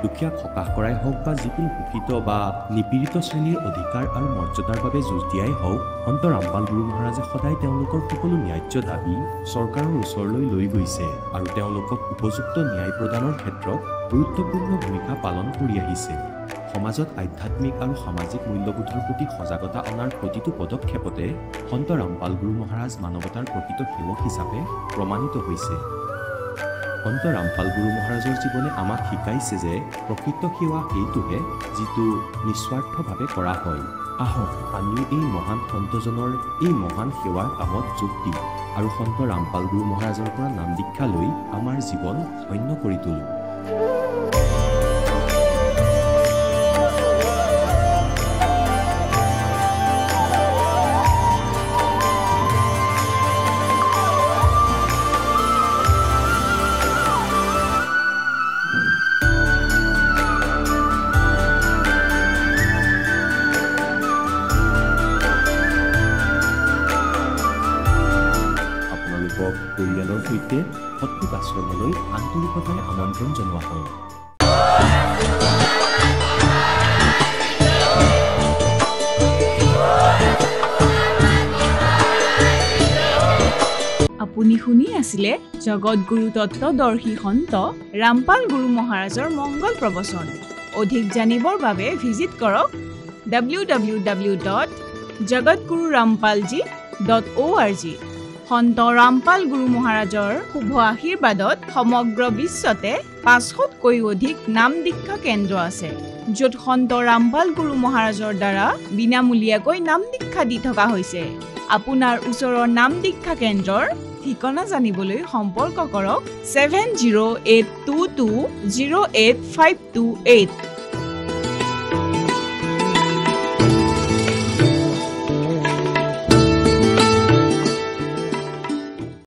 দুখীয়াক সকাহ কৰাই হওক বা যিকোনো শোষিত বা নিপীড়িত শ্ৰেণীৰ অধিকাৰ আৰু মৰ্যাদাৰ বাবে যুঁজ দিয়াই হওক, সন্ত ৰামপাল গুৰু মহাৰাজে সদায় তেওঁলোকৰ সকলো ন্যায্য দাবী চৰকাৰৰ ওচৰলৈ লৈ গৈছে আৰু তেওঁলোকক উপযুক্ত ন্যায় প্ৰদানৰ ক্ষেত্ৰত গুৰুত্বপূৰ্ণ ভূমিকা পালন কৰি আহিছে। সমাজত আধ্যাত্মিক আৰু সামাজিক মূল্যবোধৰ প্ৰতি সজাগতা অনাৰ প্ৰতিটো পদক্ষেপতে সন্ত ৰামপাল গুৰু মহাৰাজ মানৱতাৰ প্ৰকৃত সেৱক হিচাপে প্ৰমাণিত হৈছে। সন্ত ৰামপাল গুৰু মহাৰাজৰ জীৱনে আমাক শিকাইছে যে প্ৰকৃত সেৱা সেইটোহে যিটো নিস্বাৰ্থভাৱে কৰা হয়। আহক আমিও এই মহান সন্তজনৰ এই মহান সেৱাৰ কামত যোগ দিওঁ আৰু সন্ত ৰামপাল গুৰু মহাৰাজৰ পৰা নাম দীক্ষা লৈ আমাৰ জীৱন ধন্য কৰি তোলোঁ। পৰিয়ালৰ সৈতে সৎলোক আশ্ৰমলৈ আন্তৰিকতাৰে আমন্ত্ৰণ জনোৱা হয়। আপুনি শুনি আছিলে জগতগুৰু তত্ত্বদৰ্শী সন্ত ৰামপাল গুৰু মহাৰাজৰ মংগল প্ৰবচন। অধিক জানিবৰ বাবে ভিজিট কৰক www.jagatgururampalji.org। সন্ত ৰামপাল গুৰু মহাৰাজৰ শুভ আশীৰ্বাদত সমগ্ৰ বিশ্বতে 500তকৈও অধিক নাম দীক্ষা কেন্দ্ৰ আছে, য'ত সন্ত ৰামপাল গুৰু মহাৰাজৰ দ্বাৰা বিনামূলীয়াকৈ নাম দীক্ষা দি থকা হৈছে। আপোনাৰ ওচৰৰ নাম দীক্ষা কেন্দ্ৰৰ ঠিকনা জানিবলৈ সম্পৰ্ক কৰক 7082208528।